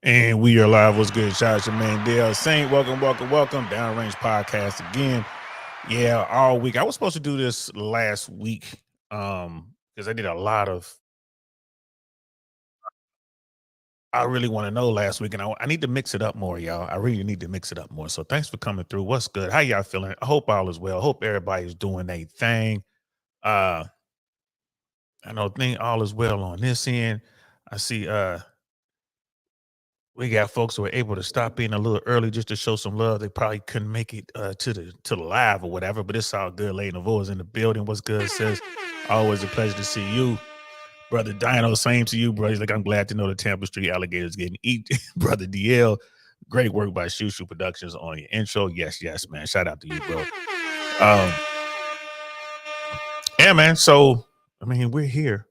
And we are live. What's good? Shout out to your man Dale Saint. Welcome, welcome, welcome. Downrange Podcast again. Yeah, all week. I was supposed to do this last week because I did a lot of I really want to know last week, and I need to mix it up more, y'all. I really need to mix it up more. So thanks for coming through. What's good? How y'all feeling? I hope all is well. I hope everybody's doing their thing. Uh I know think all is well on this end. I see we got folks who are able to stop in a little early just to show some love. They probably couldn't make it to the live or whatever, but it's all good. Lady Navo is in the building. What's good? Says always a pleasure to see you, brother Dino. Same to you, bro. He's like, I'm glad to know the Tampa Street Alligators getting eat, brother DL. Great work by Shoo Shoo Productions on your intro. Yes, yes, man. Shout out to you, bro. Um, yeah, man. So I mean, we're here.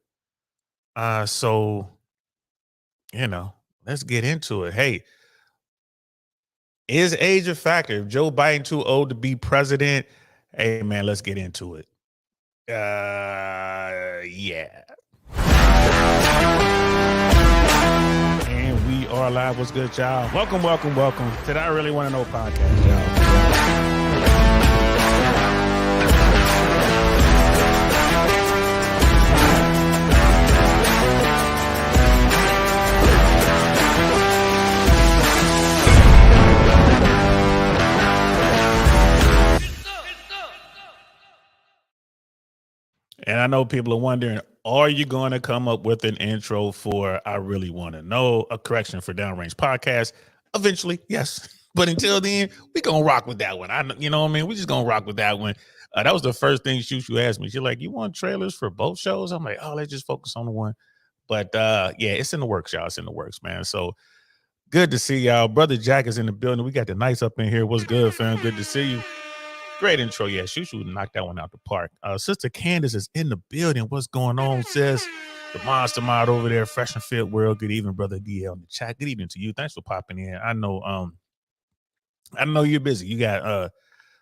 So you know, let's get into it. Hey, is age a factor? If Joe Biden too old to be president? Hey man, let's get into it. Yeah. And we are live. What's good, y'all? Welcome, welcome, welcome to the I Really Want to Know podcast, y'all. And I know people are wondering, are you going to come up with an intro for I Really Want to Know, a correction for Downrange Podcast? Eventually, yes. But until then, we going to rock with that one. You know what I mean? We just going to rock with that one. That was the first thing Shoo asked me. She's like, you want trailers for both shows? I'm like, oh, let's just focus on the one. But yeah, it's in the works, y'all. It's in the works, man. So good to see y'all. Brother Jack is in the building. We got the Knights up in here. What's good, fam? Good to see you. Great intro. Yeah, Shoo knocked that one out the park. Sister Candace is in the building. What's going on, sis? The monster mod over there, Fresh and Fit World. Good evening, brother DL in the chat. Good evening to you. Thanks for popping in. I know you're busy. You got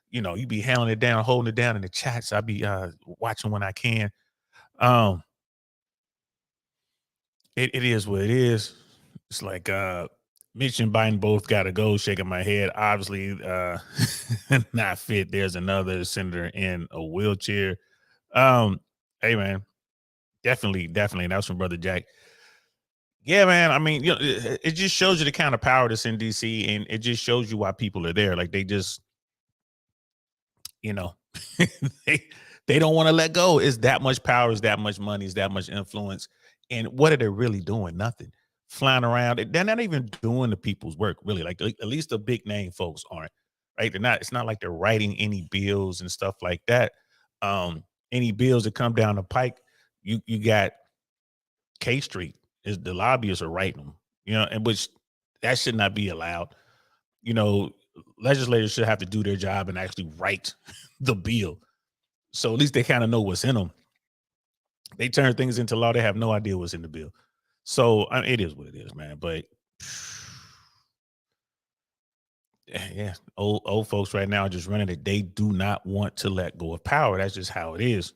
you be handling it down, holding it down in the chats. I be watching when I can. It is what it is. It's like Mitch and Biden both got to go. Shaking my head. Obviously, not fit. There's another senator in a wheelchair. Hey man, definitely. That was from Brother Jack. Yeah, man. I mean, it just shows you the kind of power that's in DC, and it just shows you why people are there. Like they just, they don't want to let go. It's that much power, it's that much money, it's that much influence. And what are they really doing? Nothing. Flying around. They're not even doing the people's work, really. Like at least the big name folks aren't. Right. They're not, it's not like they're writing any bills and stuff like that. Any bills that come down the pike, you got K Street is the lobbyists are writing them, and which that should not be allowed. You know, legislators should have to do their job and actually write the bill. So at least they kind of know what's in them. They turn things into law. They have no idea what's in the bill. So it is what it is, man. But yeah, old folks right now are just running it. They do not want to let go of power. That's just how it is.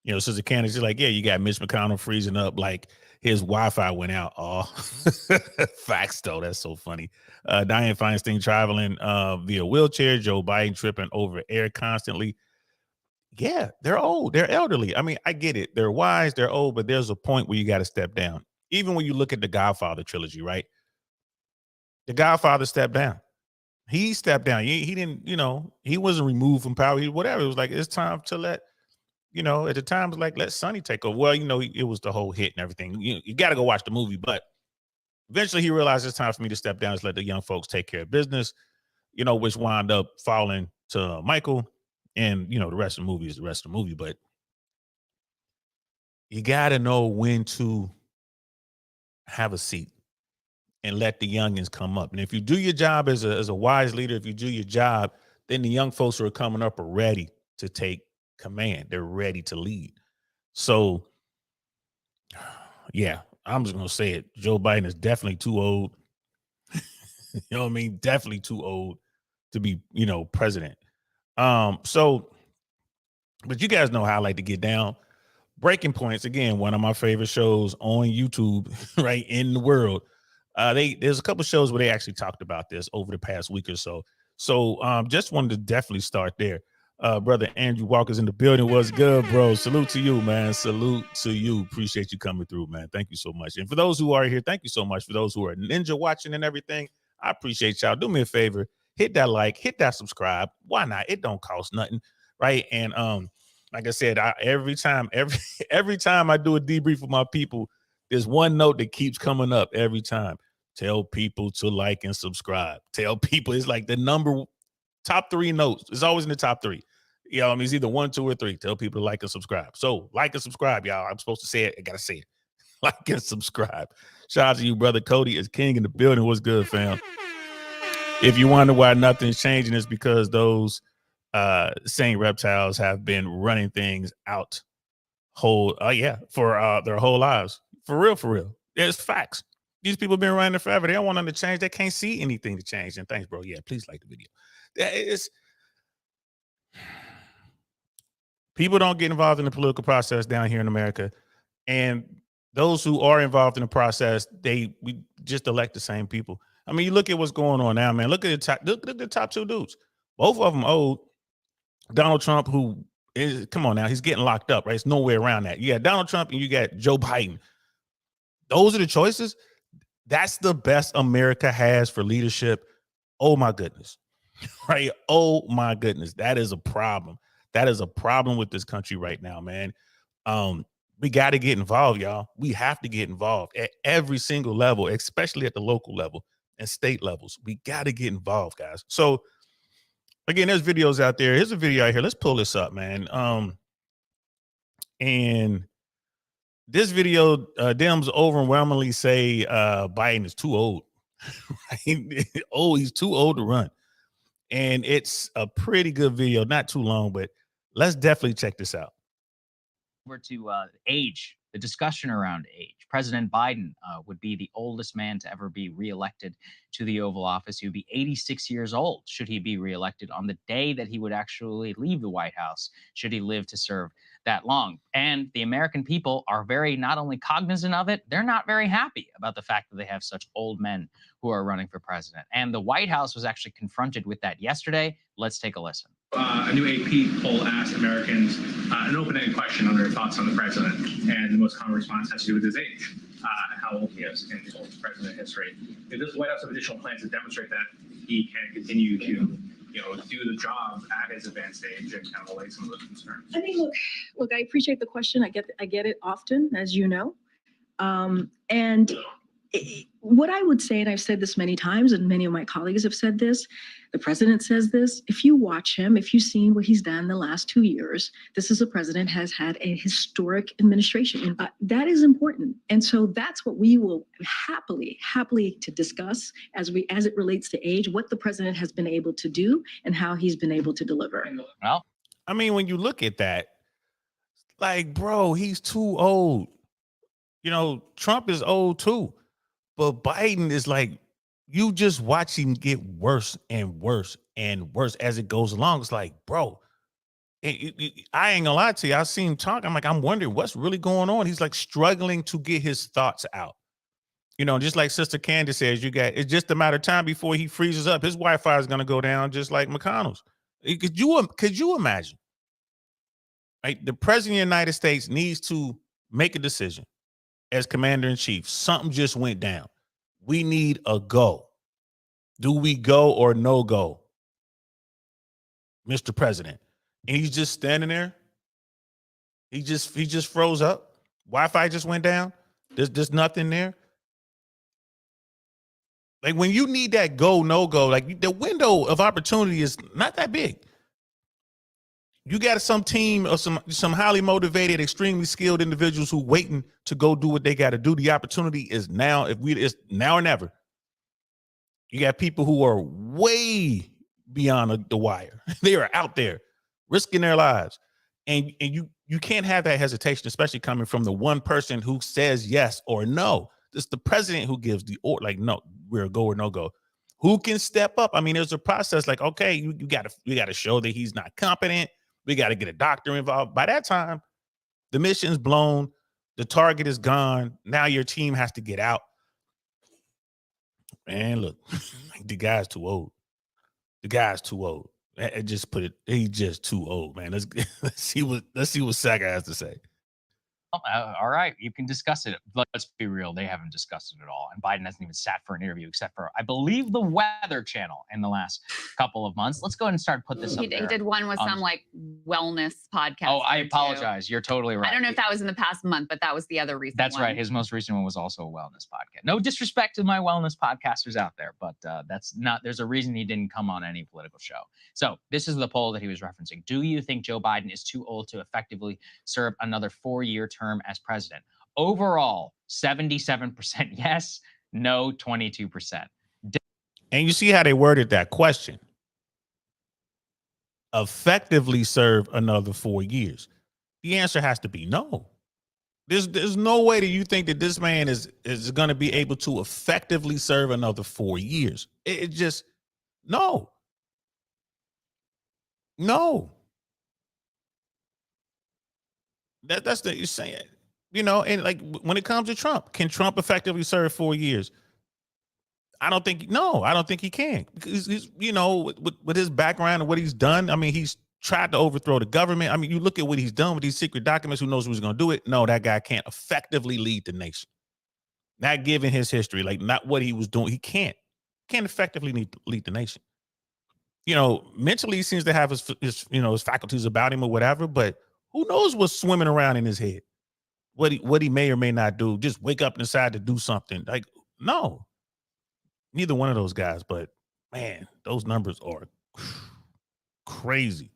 Sister Candace is like, yeah, you got Mitch McConnell freezing up like his Wi-Fi went out. Oh, facts though. That's so funny. Dianne Feinstein traveling via wheelchair. Joe Biden tripping over air constantly. Yeah, they're old. They're elderly. I mean, I get it. They're wise. They're old, but there's a point where you got to step down. Even when you look at the Godfather trilogy, right? The Godfather stepped down. He stepped down. He didn't, he wasn't removed from power. Whatever. It was like, it's time to let, at the time, it was like, let Sonny take over. Well, it was the whole hit and everything. You got to go watch the movie. But eventually he realized it's time for me to step down and let the young folks take care of business, which wound up falling to Michael. And, the rest of the movie is the rest of the movie. But you got to know when to have a seat and let the youngins come up. And if you do your job as a wise leader, if you do your job, then the young folks who are coming up are ready to take command. They're ready to lead. So, yeah, I'm just going to say it. Joe Biden is definitely too old. You know what I mean? Definitely too old to be, president. So, but you guys know how I like to get down. Breaking Points, again, one of my favorite shows on YouTube, right, in the world. There's a couple shows where they actually talked about this over the past week or so. So just wanted to definitely start there. Brother Andrew Walker's in the building. What's good, bro? Salute to you, man. Salute to you. Appreciate you coming through, man. Thank you so much. And for those who are here, thank you so much. For those who are ninja watching and everything, I appreciate y'all. Do me a favor, hit that like, hit that subscribe. Why not? It don't cost nothing, right? And like I said, every time I do a debrief with my people, there's one note that keeps coming up every time. Tell people to like and subscribe. Tell people, it's like the top 3 notes. It's always in the top 3. You know, I mean, it's either 1, 2, or 3. Tell people to like and subscribe. So like and subscribe, y'all. I'm supposed to say it. I gotta say it. Like and subscribe. Shout out to you, brother Cody is king in the building. What's good, fam? If you wonder why nothing's changing, it's because those same reptiles have been running things out for their whole lives. For real. It's facts. These people have been running it forever. They don't want them to change. They can't see anything to change. And thanks, bro. Yeah, please like the video. People don't get involved in the political process down here in America. And those who are involved in the process, we just elect the same people. I mean, you look at what's going on now, man. Look at the top 2 dudes. Both of them old. Donald Trump, come on now, he's getting locked up, right? It's no way around that. You got Donald Trump and you got Joe Biden. Those are the choices. That's the best America has for leadership. Oh my goodness. Right? Oh my goodness. That is a problem. That is a problem with this country right now, man. We got to get involved, y'all. We have to get involved at every single level, especially at the local level and state levels. We got to get involved, guys. So again, there's videos out there. Here's a video out here. Let's pull this up, man. And this video, Dems overwhelmingly say Biden is too old. He's too old to run. And it's a pretty good video, not too long, but let's definitely check this out. Over to age, the discussion around age. President Biden would be the oldest man to ever be reelected to the Oval Office. He would be 86 years old should he be reelected on the day that he would actually leave the White House, should he live to serve that long. And the American people are very not only cognizant of it, they're not very happy about the fact that they have such old men who are running for president. And the White House was actually confronted with that yesterday. Let's take a listen. A new AP poll asked Americans an open-ended question on their thoughts on the president, and the most common response has to do with his age, how old he is in his oldest president history. Does the White House have additional plans to demonstrate that he can continue to, do the job at his advanced age and kind of allay some of those concerns? I mean, look, I appreciate the question. I get it often, as you know, what I would say, and I've said this many times, and many of my colleagues have said this, the president says this, if you watch him, if you've seen what he's done the last 2 years, this is a president has had a historic administration. That is important. And so that's what we will happily to discuss as it relates to age, what the president has been able to do and how he's been able to deliver. Well, I mean, when you look at that, like, bro, he's too old. Trump is old too. But Biden is like, you just watch him get worse and worse and worse as it goes along. It's like, bro, I ain't gonna lie to you. I see him talk. I'm wondering what's really going on. He's like struggling to get his thoughts out. Just like Sister Candace says, it's just a matter of time before he freezes up. His Wi-Fi is gonna go down just like McConnell's. Could you imagine? Right? The president of the United States needs to make a decision. As commander-in-chief, something just went down. We need a go. Do we go or no go, Mr. President? And he's just standing there. He just froze up. Wi-Fi just went down. There's nothing there. Like when you need that go, no go, like the window of opportunity is not that big. You got some team or some highly motivated, extremely skilled individuals who waiting to go do what they got to do. The opportunity is now. It's now or never. You got people who are way beyond the wire. They are out there risking their lives, and you can't have that hesitation, especially coming from the one person who says yes or no. It's the president who gives the order, like, no, we're a go or no go. Who can step up? I mean, there's a process. Like, okay, you got to show that he's not competent. We got to get a doctor involved. By that time, the mission's blown. The target is gone. Now your team has to get out. Man, look, the guy's too old. The guy's too old. I just put it. He's just too old, man. Let's see what Saka has to say. All right, you can discuss it. Let's be real, they haven't discussed it at all. And Biden hasn't even sat for an interview except for, I believe, the Weather Channel in the last couple of months. Let's go ahead and start put this up He there. did one with some like wellness podcast. Oh, I apologize. You're totally right. I don't know if that was in the past month, but that was the other recent That's one. right. His most recent one was also a wellness podcast. No disrespect to my wellness podcasters out there, but that's not, there's a reason he didn't come on any political show. So this is the poll that he was referencing. Do you think Joe Biden is too old to effectively serve another 4-year term as president? Overall, 77% yes, no, 22%. And you see how they worded that question. Effectively serve another 4 years. The answer has to be no. There's no way that you think that this man is going to be able to effectively serve another 4 years. It just, no. No. That's the, you're saying, you know, and like when it comes to Trump, can Trump effectively serve 4 years? I don't think he can. Because he's, you know, with his background and what he's done, I mean, he's tried to overthrow the government. I mean, you look at what he's done with these secret documents, who knows who's going to do it? No, that guy can't effectively lead the nation. Not given his history, like not what he was doing. He can't effectively lead the nation. You know, mentally he seems to have his faculties about him or whatever, but who knows what's swimming around in his head? What he may or may not do. Just wake up and decide to do something. Like, no. Neither one of those guys, but man, those numbers are crazy.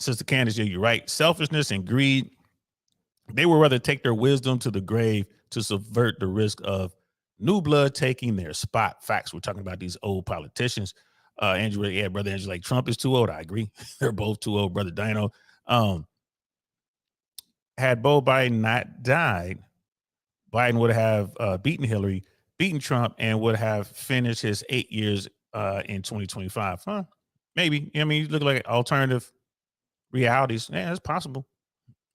Sister Candace, yeah, you're right. Selfishness and greed, they would rather take their wisdom to the grave to subvert the risk of new blood taking their spot. Facts, we're talking about these old politicians. Andrew, yeah, brother Andrew, like Trump is too old. I agree. They're both too old, brother Dino. Had Beau Biden not died, Biden would have beaten Hillary, beaten Trump, and would have finished his 8 years in 2025. Huh? Maybe. I mean, you look like alternative realities. Yeah, it's possible.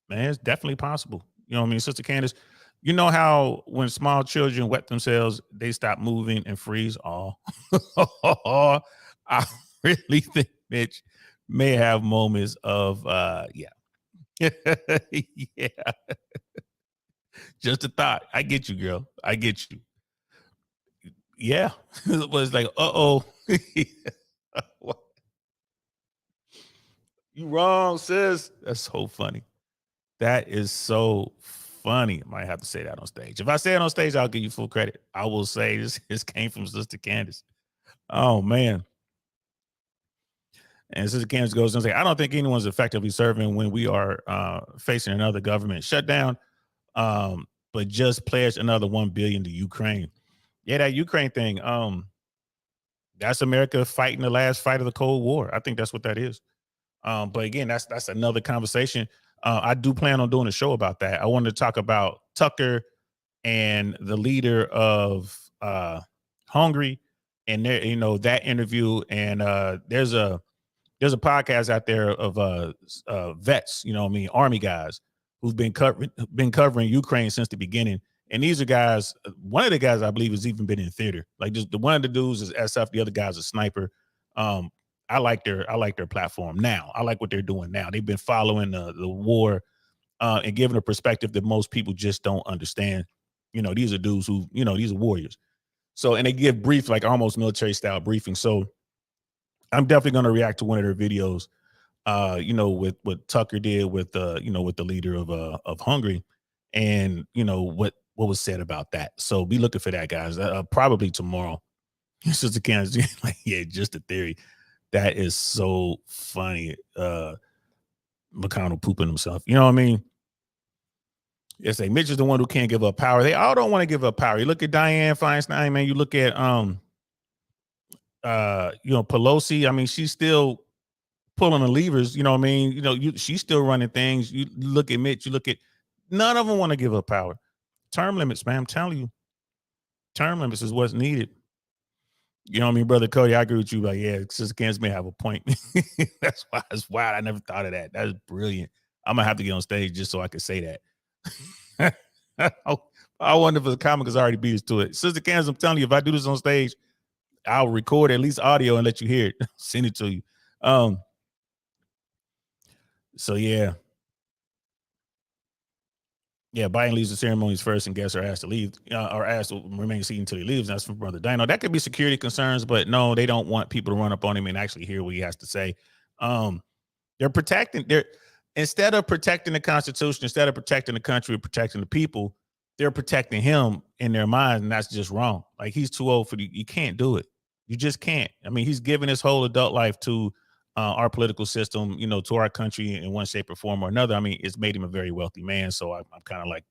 Man, it's definitely possible. You know what I mean? Sister Candace, you know how when small children wet themselves, they stop moving and freeze? Oh, I really think Mitch may have moments of, yeah. Yeah. Just a thought. I get you, girl. I get you. Yeah. It was like, uh-oh. You wrong, sis. That's so funny. That is so funny. I might have to say that on stage. If I say it on stage, I'll give you full credit. I will say this came from Sister Candace. Oh, man. And Sister Candace goes and says, I don't think anyone's effectively serving when we are facing another government shutdown, but just pledged another $1 billion to Ukraine. Yeah, that Ukraine thing, that's America fighting the last fight of the Cold War. I think that's what that is. But again, that's another conversation. I do plan on doing a show about that. I wanted to talk about Tucker and the leader of Hungary and their, you know, that interview. And there's a podcast out there of vets, you know what I mean, Army guys who've been covering Ukraine since the beginning. And these are guys, one of the guys I believe has even been in theater. Like just one of the dudes is SF, the other guy's a sniper. I like their platform now. I like what they're doing now. They've been following the war and giving a perspective that most people just don't understand. You know, these are dudes who, you know, these are warriors. So, and they give brief, like almost military style briefing. So I'm definitely going to react to one of their videos, you know, with what Tucker did with, you know, with the leader of Hungary and, you know, what was said about that. So be looking for that, guys. Probably tomorrow. Sister Candace, like, yeah, just a theory. That is so funny. McConnell pooping himself. You know what I mean? It's like Mitch is the one who can't give up power. They all don't want to give up power. You look at Dianne Feinstein, man. You look at you know, Pelosi. I mean, she's still pulling the levers. You know what I mean? You know, she's still running things. You look at Mitch. You look at none of them want to give up power. Term limits, man. I'm telling you, term limits is what's needed. You know what I mean, Brother Cody? I agree with you. Like, yeah, Sister Candace may have a point. That's why it's wild. I never thought of that. That's brilliant. I'm gonna have to get on stage just so I can say that. I wonder if the comic has already beat us to it. Sister Candace, I'm telling you, if I do this on stage, I'll record at least audio and let you hear it. Send it to you. So yeah. Yeah, Biden leaves the ceremonies first, and guests are asked to leave, or asked to remain seated until he leaves. That's from Brother Dino. That could be security concerns, but no, they don't want people to run up on him and actually hear what he has to say. They're protecting. Instead of protecting the Constitution, instead of protecting the country, protecting the people, they're protecting him in their minds, and that's just wrong. Like, he's too old for you can't do it. You just can't. I mean, he's given his whole adult life to our political system, to our country in one shape or form or another. I mean, it's made him a very wealthy man. So I'm kind of like,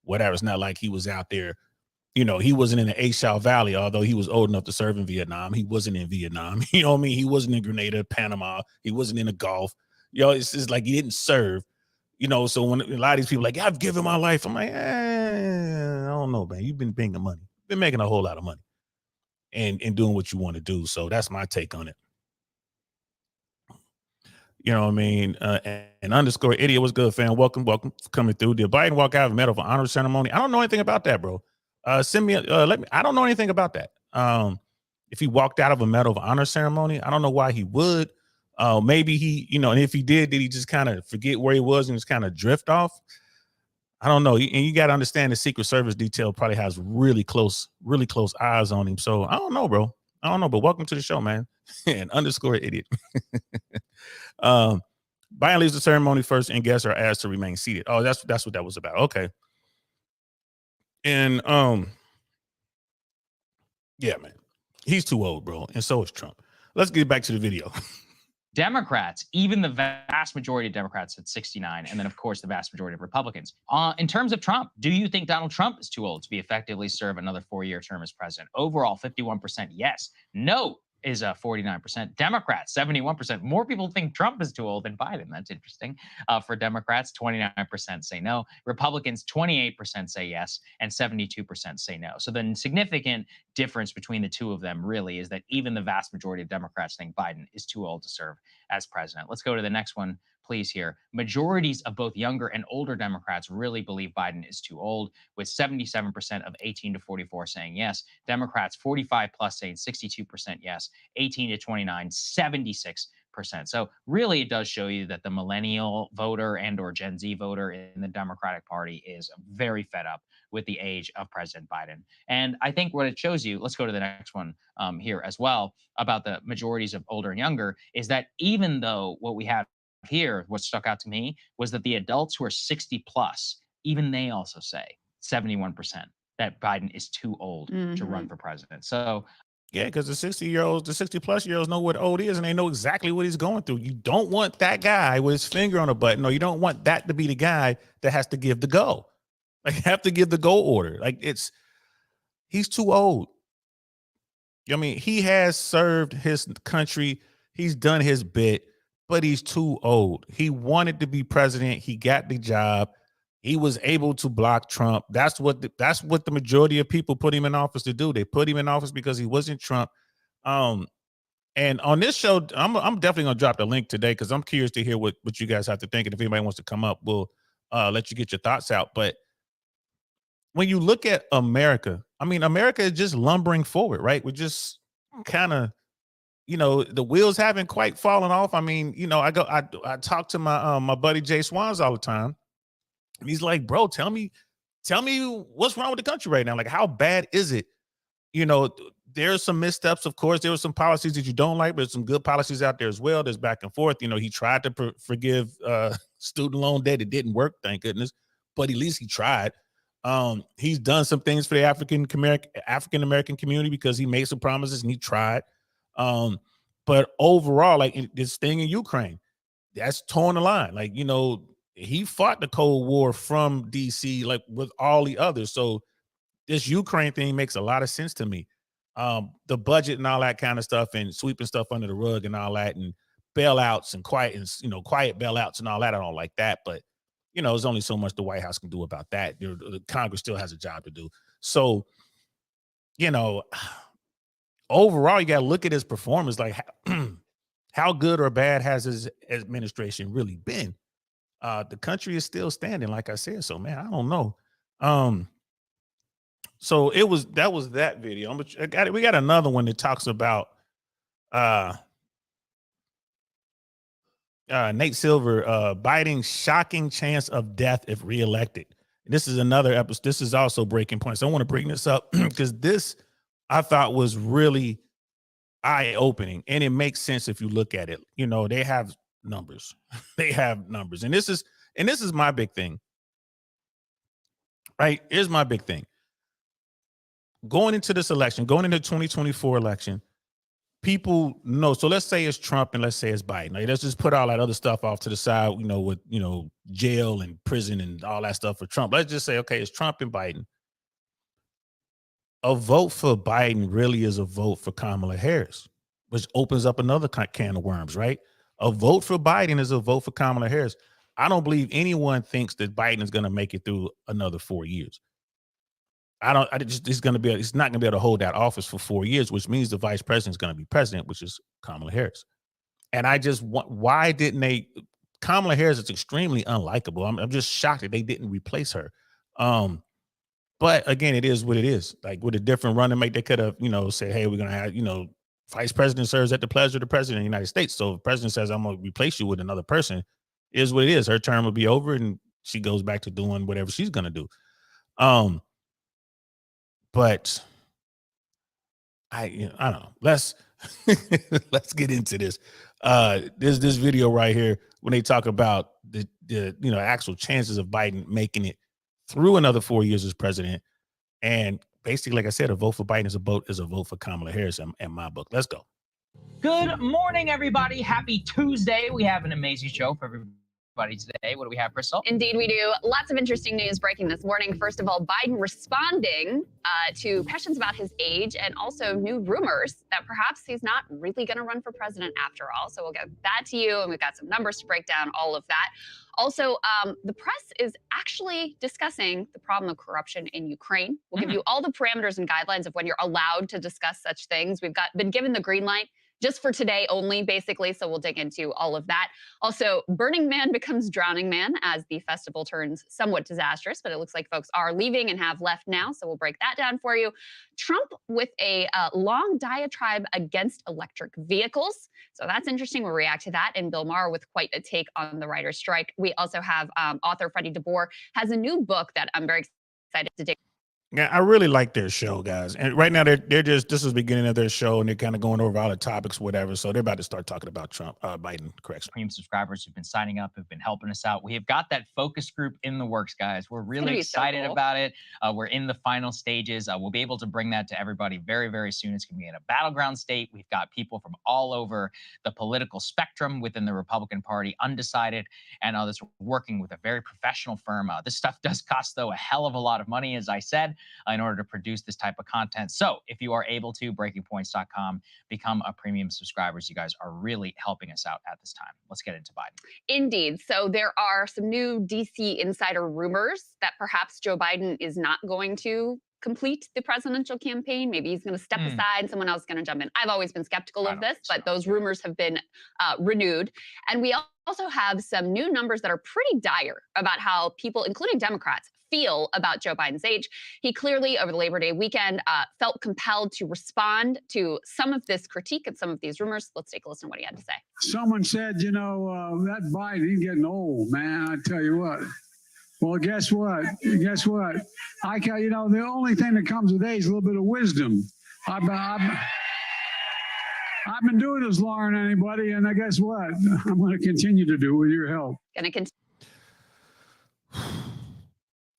whatever. It's not like he was out there, he wasn't in the Ashau Valley, although he was old enough to serve in Vietnam. He wasn't in Vietnam. You know what I mean? He wasn't in Grenada, Panama. He wasn't in the Gulf. It's just like he didn't serve, so when a lot of these people like, I've given my life, I'm like, I don't know, man. You've been bringing money. You've been making a whole lot of money and doing what you want to do. So that's my take on it. You know what I mean? And underscore idiot, what's good, fam? Welcome for coming through. Did Biden walk out of a Medal of Honor ceremony? I don't know anything about that, bro. Send me, I don't know anything about that. If he walked out of a Medal of Honor ceremony, I don't know why he would. Maybe he, and if he did he just kind of forget where he was and just kind of drift off? I don't know. And you got to understand the Secret Service detail probably has really close eyes on him. So I don't know, bro. I don't know, but welcome to the show, man. And underscore idiot. Biden leaves the ceremony first, and guests are asked to remain seated. Oh, that's what that was about. Okay. And yeah, man, he's too old, bro, and so is Trump. Let's get back to the video. Democrats, even the vast majority of Democrats at 69, and then of course the vast majority of Republicans. In terms of Trump, do you think Donald Trump is too old to be effectively serve another 4-year term as president? Overall, 51% yes. No is 49%. Democrats, 71%. More people think Trump is too old than Biden. That's interesting. For Democrats, 29% say no. Republicans, 28% say yes, and 72% say no. So the significant difference between the two of them really is that even the vast majority of Democrats think Biden is too old to serve as president. Let's go to the next one, please, here. Majorities of both younger and older Democrats really believe Biden is too old, with 77% of 18 to 44 saying yes. Democrats 45 plus saying 62% yes. 18 to 29, 76%. So really it does show you that the millennial voter and or Gen Z voter in the Democratic Party is very fed up with the age of President Biden. And I think what it shows you, let's go to the next one here as well, about the majorities of older and younger, is that even though what we have here, what stuck out to me was that the adults who are 60 plus, even they also say 71% that Biden is too old to run for president. So yeah, because the 60 plus year olds know what old is, and they know exactly what he's going through. You don't want that guy with his finger on a button, or you don't want that to be the guy that has to give the go. Like, have to give the go order. Like, he's too old. I mean, he has served his country. He's done his bit, but he's too old. He wanted to be president. He got the job. He was able to block Trump. That's what the majority of people put him in office to do. They put him in office because he wasn't Trump. And on this show, I'm definitely gonna drop the link today because I'm curious to hear what you guys have to think. And if anybody wants to come up, we'll let you get your thoughts out. But when you look at America, I mean, America is just lumbering forward, right? We're just kind of, the wheels haven't quite fallen off. I mean, I talk to my buddy Jay Swans all the time. And he's like, bro, tell me what's wrong with the country right now? Like, how bad is it? There's some missteps, of course. There were some policies that you don't like, but there's some good policies out there as well. There's back and forth. He tried to forgive student loan debt. It didn't work, thank goodness. But at least he tried. He's done some things for the African American community because he made some promises and he tried. But overall, like this thing in Ukraine, that's torn the line. Like, he fought the Cold War from DC, like with all the others. So this Ukraine thing makes a lot of sense to me. The budget and all that kind of stuff, and sweeping stuff under the rug and all that, and bailouts and quiet bailouts and all that. I don't like that, but there's only so much the White House can do about that. The Congress still has a job to do. So, overall, you got to look at his performance. Like, how good or bad has his administration really been? The country is still standing, like I said. So, man, I don't know. So that was that video. We got another one that talks about Nate Silver, Biden's shocking chance of death if reelected. This is another episode. This is also breaking point. So I want to bring this up because this I thought was really eye-opening, and it makes sense if you look at it. You know, they have numbers. They have numbers. And this is my big thing. Right? Here's my big thing. Going into this election, going into the 2024 election, people know. So let's say it's Trump and let's say it's Biden. Like, let's just put all that other stuff off to the side, you know, with, you know, jail and prison and all that stuff for Trump. Let's just say, okay, it's Trump and Biden. A vote for Biden really is a vote for Kamala Harris, which opens up another can of worms, right? A vote for Biden is a vote for Kamala Harris. I don't believe anyone thinks that Biden is going to make it through another 4 years. It's not going to be able to hold that office for 4 years, which means the vice president is going to be president, which is Kamala Harris. And I just want, why didn't they? Kamala Harris is extremely unlikable. I'm just shocked that they didn't replace her. But again, it is what it is. Like with a different running mate, they could have, you know, said, hey, we're going to have, you know, vice president serves at the pleasure of the president of the United States. So if the president says, I'm going to replace you with another person, it is what it is. Her term will be over and she goes back to doing whatever she's going to do. But I don't know. Let's get into this. There's this video right here when they talk about the you know, actual chances of Biden making it through another 4 years as president. And basically, like I said, a vote for Biden is a vote for Kamala Harris in my book. Let's go. Good morning, everybody. Happy Tuesday. We have an amazing show for everybody today. What do we have, Crystal? Indeed, we do. Lots of interesting news breaking this morning. First of all, Biden responding to questions about his age and also new rumors that perhaps he's not really going to run for president after all. So we'll get that to you, and we've got some numbers to break down all of that. Also, the press is actually discussing the problem of corruption in Ukraine. We'll give you all the parameters and guidelines of when you're allowed to discuss such things. We've been given the green light just for today only, basically. So we'll dig into all of that. Also, Burning Man becomes Drowning Man as the festival turns somewhat disastrous, but it looks like folks are leaving and have left now. So we'll break that down for you. Trump with a long diatribe against electric vehicles. So that's interesting. We'll react to that. And Bill Maher with quite a take on the writer's strike. We also have author Freddie DeBoer has a new book that I'm very excited to dig. Yeah, I really like their show, guys. And right now they're just, this is the beginning of their show and they're kind of going over all the topics, whatever. So they're about to start talking about Trump, Biden, correct? Premium subscribers who've been signing up, who've been helping us out. We have got that focus group in the works, guys. We're really excited so cool. about it. We're in the final stages. We'll be able to bring that to everybody very, very soon. It's going to be in a battleground state. We've got people from all over the political spectrum within the Republican Party, undecided, and others working with a very professional firm. This stuff does cost, though, a hell of a lot of money, as I said, in order to produce this type of content. So if you are able to, breakingpoints.com, become a premium subscriber. You guys are really helping us out at this time. Let's get into Biden. Indeed. So there are some new DC insider rumors that perhaps Joe Biden is not going to complete the presidential campaign. Maybe he's going to step aside and someone else is going to jump in. I've always been skeptical of this, but those rumors have been renewed. And we also have some new numbers that are pretty dire about how people, including Democrats, feel about Joe Biden's age. He clearly, over the Labor Day weekend, felt compelled to respond to some of this critique and some of these rumors. Let's take a listen to what he had to say. Someone said, you know, that Biden, he's getting old, man. I tell you what. Well, guess what? Guess what? You know, the only thing that comes with age is a little bit of wisdom. I've been doing this longer than anybody, and I guess what? I'm going to continue to do with your help. Going to continue.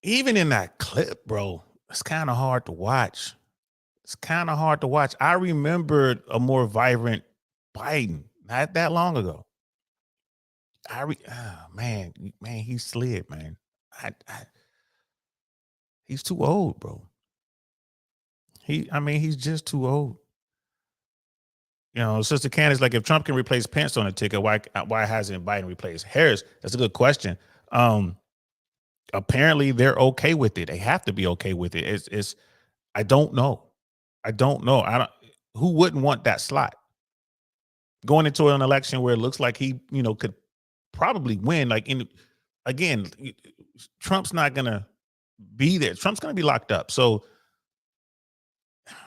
Even in that clip, bro, it's kind of hard to watch. It's kind of hard to watch. I remembered a more vibrant Biden not that long ago. Man, he slid, man. He's too old, bro. He's just too old. You know, Sister Candace, like if Trump can replace Pence on a ticket, why hasn't Biden replaced Harris? That's a good question. Apparently they're okay with it. They have to be okay with it. I don't know. Who wouldn't want that slot? Going into an election where it looks like he, you know, could probably win. Again, Trump's not going to be there. Trump's going to be locked up. So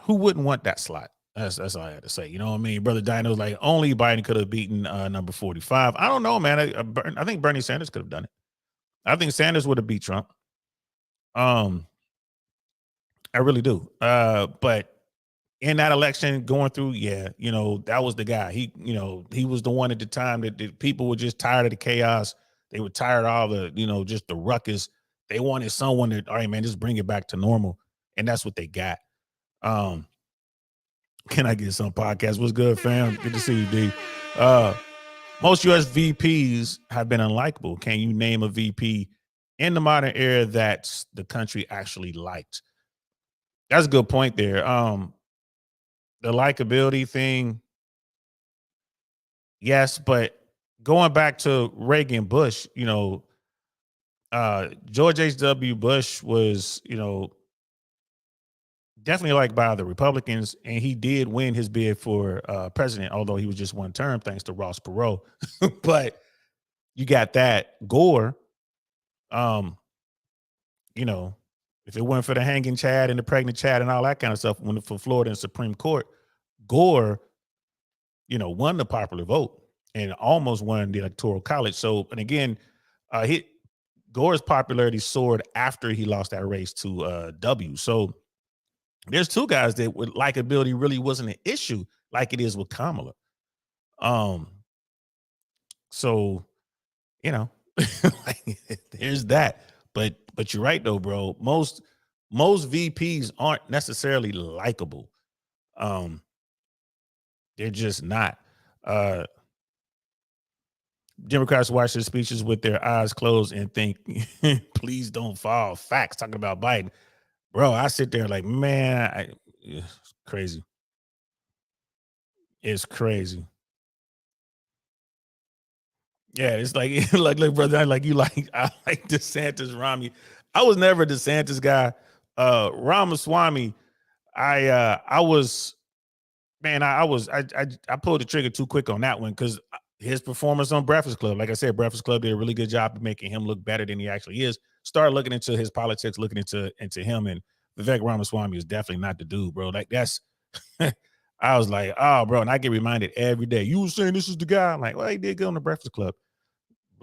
who wouldn't want that slot? That's all I had to say. You know what I mean? Brother Dino was like, only Biden could have beaten number 45. I don't know, man. I think Bernie Sanders could have done it. I think Sanders would have beat Trump. I really do. But in that election going through, yeah, you know, that was the guy. He was the one at the time that people were just tired of the chaos. They were tired of all the, just the ruckus. They wanted someone that, all right, man, just bring it back to normal. And that's what they got. Can I get some podcast? What's good, fam? Good to see you, D. Most U.S. VPs have been unlikable. Can you name a VP in the modern era that the country actually liked? That's a good point there. The likability thing, yes, but going back to Reagan, Bush, George H.W. Bush was, definitely liked by the Republicans, and he did win his bid for president, although he was just one term thanks to Ross Perot. But you got that. Gore, if it weren't for the hanging Chad and the pregnant Chad and all that kind of stuff, for Florida and Supreme Court, Gore, won the popular vote and almost won the Electoral College. So, and again, Gore's popularity soared after he lost that race to W. So there's two guys that with likability really wasn't an issue like it is with Kamala. So, there's that. But you're right though, bro. Most VPs aren't necessarily likable. They're just not. Democrats watch their speeches with their eyes closed and think, please don't fall. Facts talking about Biden. Bro, I sit there like, man, it's crazy. It's crazy. Yeah, it's like, look, brother, I like DeSantis, Romney. I was never a DeSantis guy. Ramaswamy, I pulled the trigger too quick on that one because his performance on Breakfast Club, like I said, Breakfast Club did a really good job of making him look better than he actually is. Started looking into his politics, looking into him, and Vivek Ramaswamy is definitely not the dude, bro. Like that's, I was like, oh, bro, and I get reminded every day. You were saying this is the guy. I'm like, well, he did good on the Breakfast Club.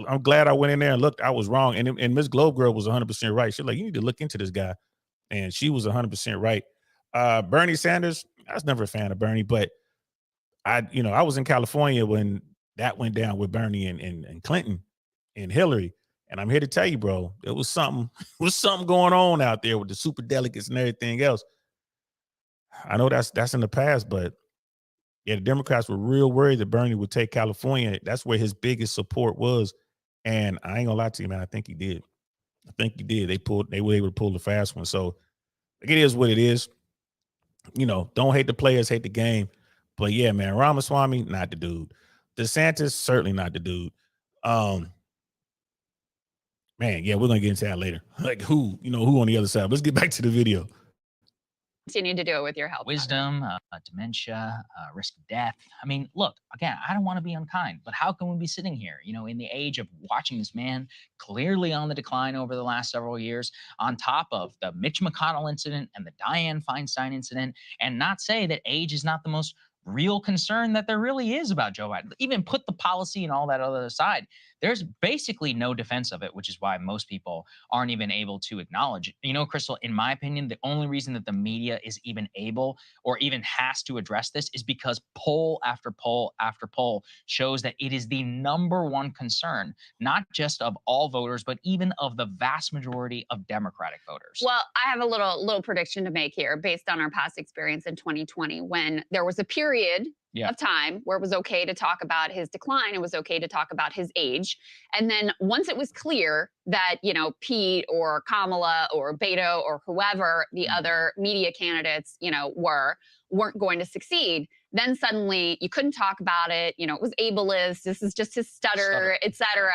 I'm glad I went in there and looked. I was wrong, and Miss Globe Girl was 100% right. She's like, you need to look into this guy, and she was 100% right. Bernie Sanders, I was never a fan of Bernie, but I was in California when that went down with Bernie and Clinton and Hillary. And I'm here to tell you, bro, there was something going on out there with the super delegates and everything else. I know that's in the past, but yeah, the Democrats were real worried that Bernie would take California. That's where his biggest support was. And I ain't gonna lie to you, man. I think he did. They were able to pull the fast one. So it is what it is. Don't hate the players, hate the game. But yeah, man, Ramaswamy, not the dude. DeSantis, certainly not the dude. Man, yeah, we're gonna get into that later. Like who on the other side. Let's get back to the video. Continue to do it with your help. Wisdom, dementia, risk of death. I mean, look, again, I don't want to be unkind, but how can we be sitting here, in the age of watching this man clearly on the decline over the last several years, on top of the Mitch McConnell incident and the Dianne Feinstein incident, and not say that age is not the most real concern that there really is about Joe Biden. Even put the policy and all that other aside, there's basically no defense of it, which is why most people aren't even able to acknowledge it. Crystal, in my opinion, the only reason that the media is even able or even has to address this is because poll after poll after poll shows that it is the number one concern, not just of all voters, but even of the vast majority of Democratic voters. Well, I have a little prediction to make here based on our past experience in 2020 when there was a period of time where it was okay to talk about his decline. It was okay to talk about his age. And then once it was clear that, Pete or Kamala or Beto or whoever the other media candidates, weren't going to succeed, Then suddenly you couldn't talk about it. You know, it was ableist. This is just his stutter, et cetera.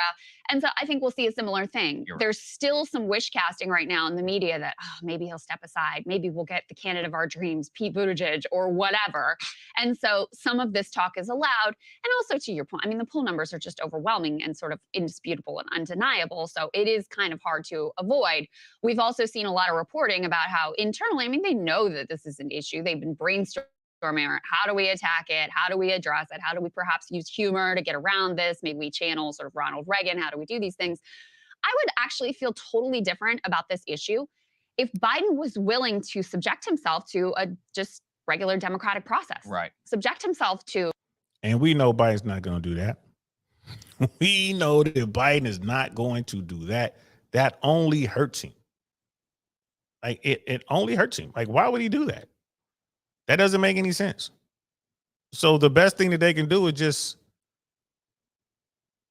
And so I think we'll see a similar thing. You're right. There's still some wish casting right now in the media that, oh, maybe he'll step aside. Maybe we'll get the candidate of our dreams, Pete Buttigieg, or whatever. And so some of this talk is allowed. And also, to your point, I mean, the poll numbers are just overwhelming and sort of indisputable and undeniable. So it is kind of hard to avoid. We've also seen a lot of reporting about how internally, I mean, they know that this is an issue. They've been brainstorming. How do we attack it? How do we address it? How do we perhaps use humor to get around this? Maybe we channel sort of Ronald Reagan. How do we do these things? I would actually feel totally different about this issue if Biden was willing to subject himself to a just regular democratic process. Right. Subject himself to. And we know Biden's not going to do that. We know that Biden is not going to do that. That only hurts him. Like it only hurts him. Like, why would he do that? That doesn't make any sense. So the best thing that they can do is just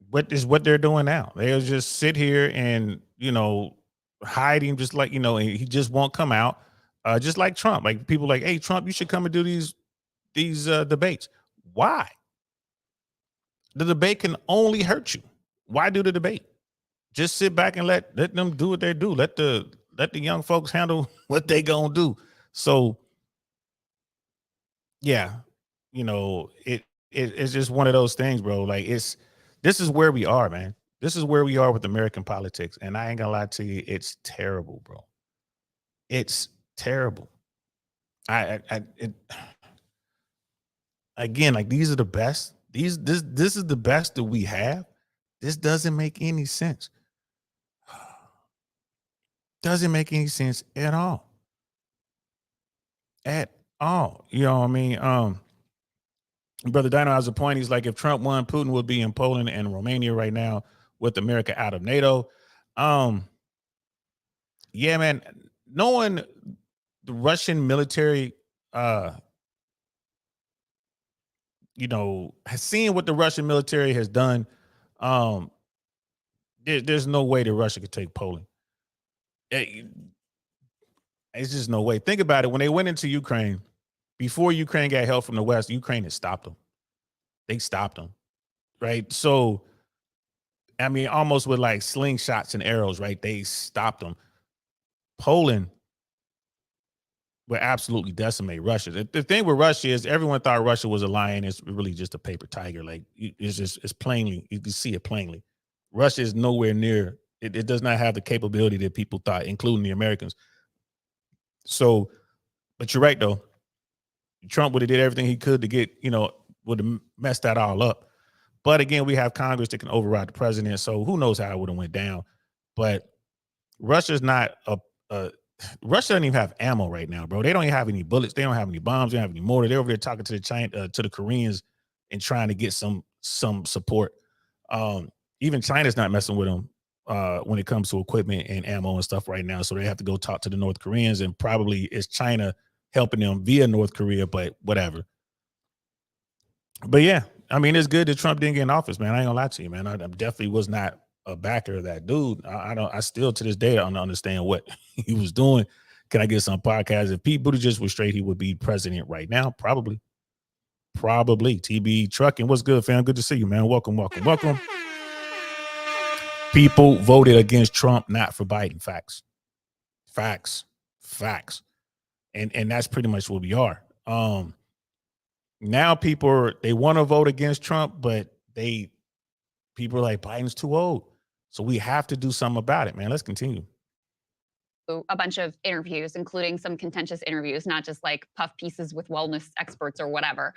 what they're doing now. They'll just sit here and, you know, hide him, just like, you know, and he just won't come out. Just like Trump. Like, people like, hey, Trump, you should come and do these debates. Why? The debate can only hurt you. Why do the debate? Just sit back and let them do what they do. Let the young folks handle what they gonna do. So yeah, you know, it's just one of those things, bro. Like, this is where we are, man. This is where we are with American politics. And I ain't gonna lie to you, it's terrible, bro. It's terrible. Again, like, these are the best. This is the best that we have. This doesn't make any sense. Doesn't make any sense at all. At all. You know what I mean? Brother Dino has a point. He's like, if Trump won, Putin would be in Poland and Romania right now with America out of NATO. Yeah, man. Knowing the Russian military, you know, seeing what the Russian military has done, there's no way that Russia could take Poland. It's just no way. Think about it. When they went into Ukraine, before Ukraine got help from the West, Ukraine had stopped them. They stopped them, right? So, I mean, almost with like slingshots and arrows, right? They stopped them. Poland would absolutely decimate Russia. The thing with Russia is everyone thought Russia was a lion. It's really just a paper tiger. Like, it's plainly, you can see it plainly. Russia is nowhere near, it does not have the capability that people thought, including the Americans. So, but you're right, though. Trump would have did everything he could to get, you know, would have messed that all up. But again, we have Congress that can override the president. So who knows how it would have went down. But Russia's not Russia doesn't even have ammo right now, bro. They don't even have any bullets. They don't have any bombs. They don't have any mortar. They're over there talking to the Koreans and trying to get some support. Even China's not messing with them when it comes to equipment and ammo and stuff right now. So they have to go talk to the North Koreans, and probably it's China helping them via North Korea, but whatever. But yeah, I mean, it's good that Trump didn't get in office, man. I ain't gonna lie to you, man. I definitely was not a backer of that dude. I still to this day don't understand what he was doing. Can I get some podcasts? If Pete Buttigieg was straight, he would be president right now. Probably. TB Trucking. What's good, fam? Good to see you, man. Welcome. People voted against Trump, not for Biden. Facts. And that's pretty much what we are. Now people they want to vote against Trump, but people are like, Biden's too old. So we have to do something about it, man. Let's continue. A bunch of interviews, including some contentious interviews, not just like puff pieces with wellness experts or whatever.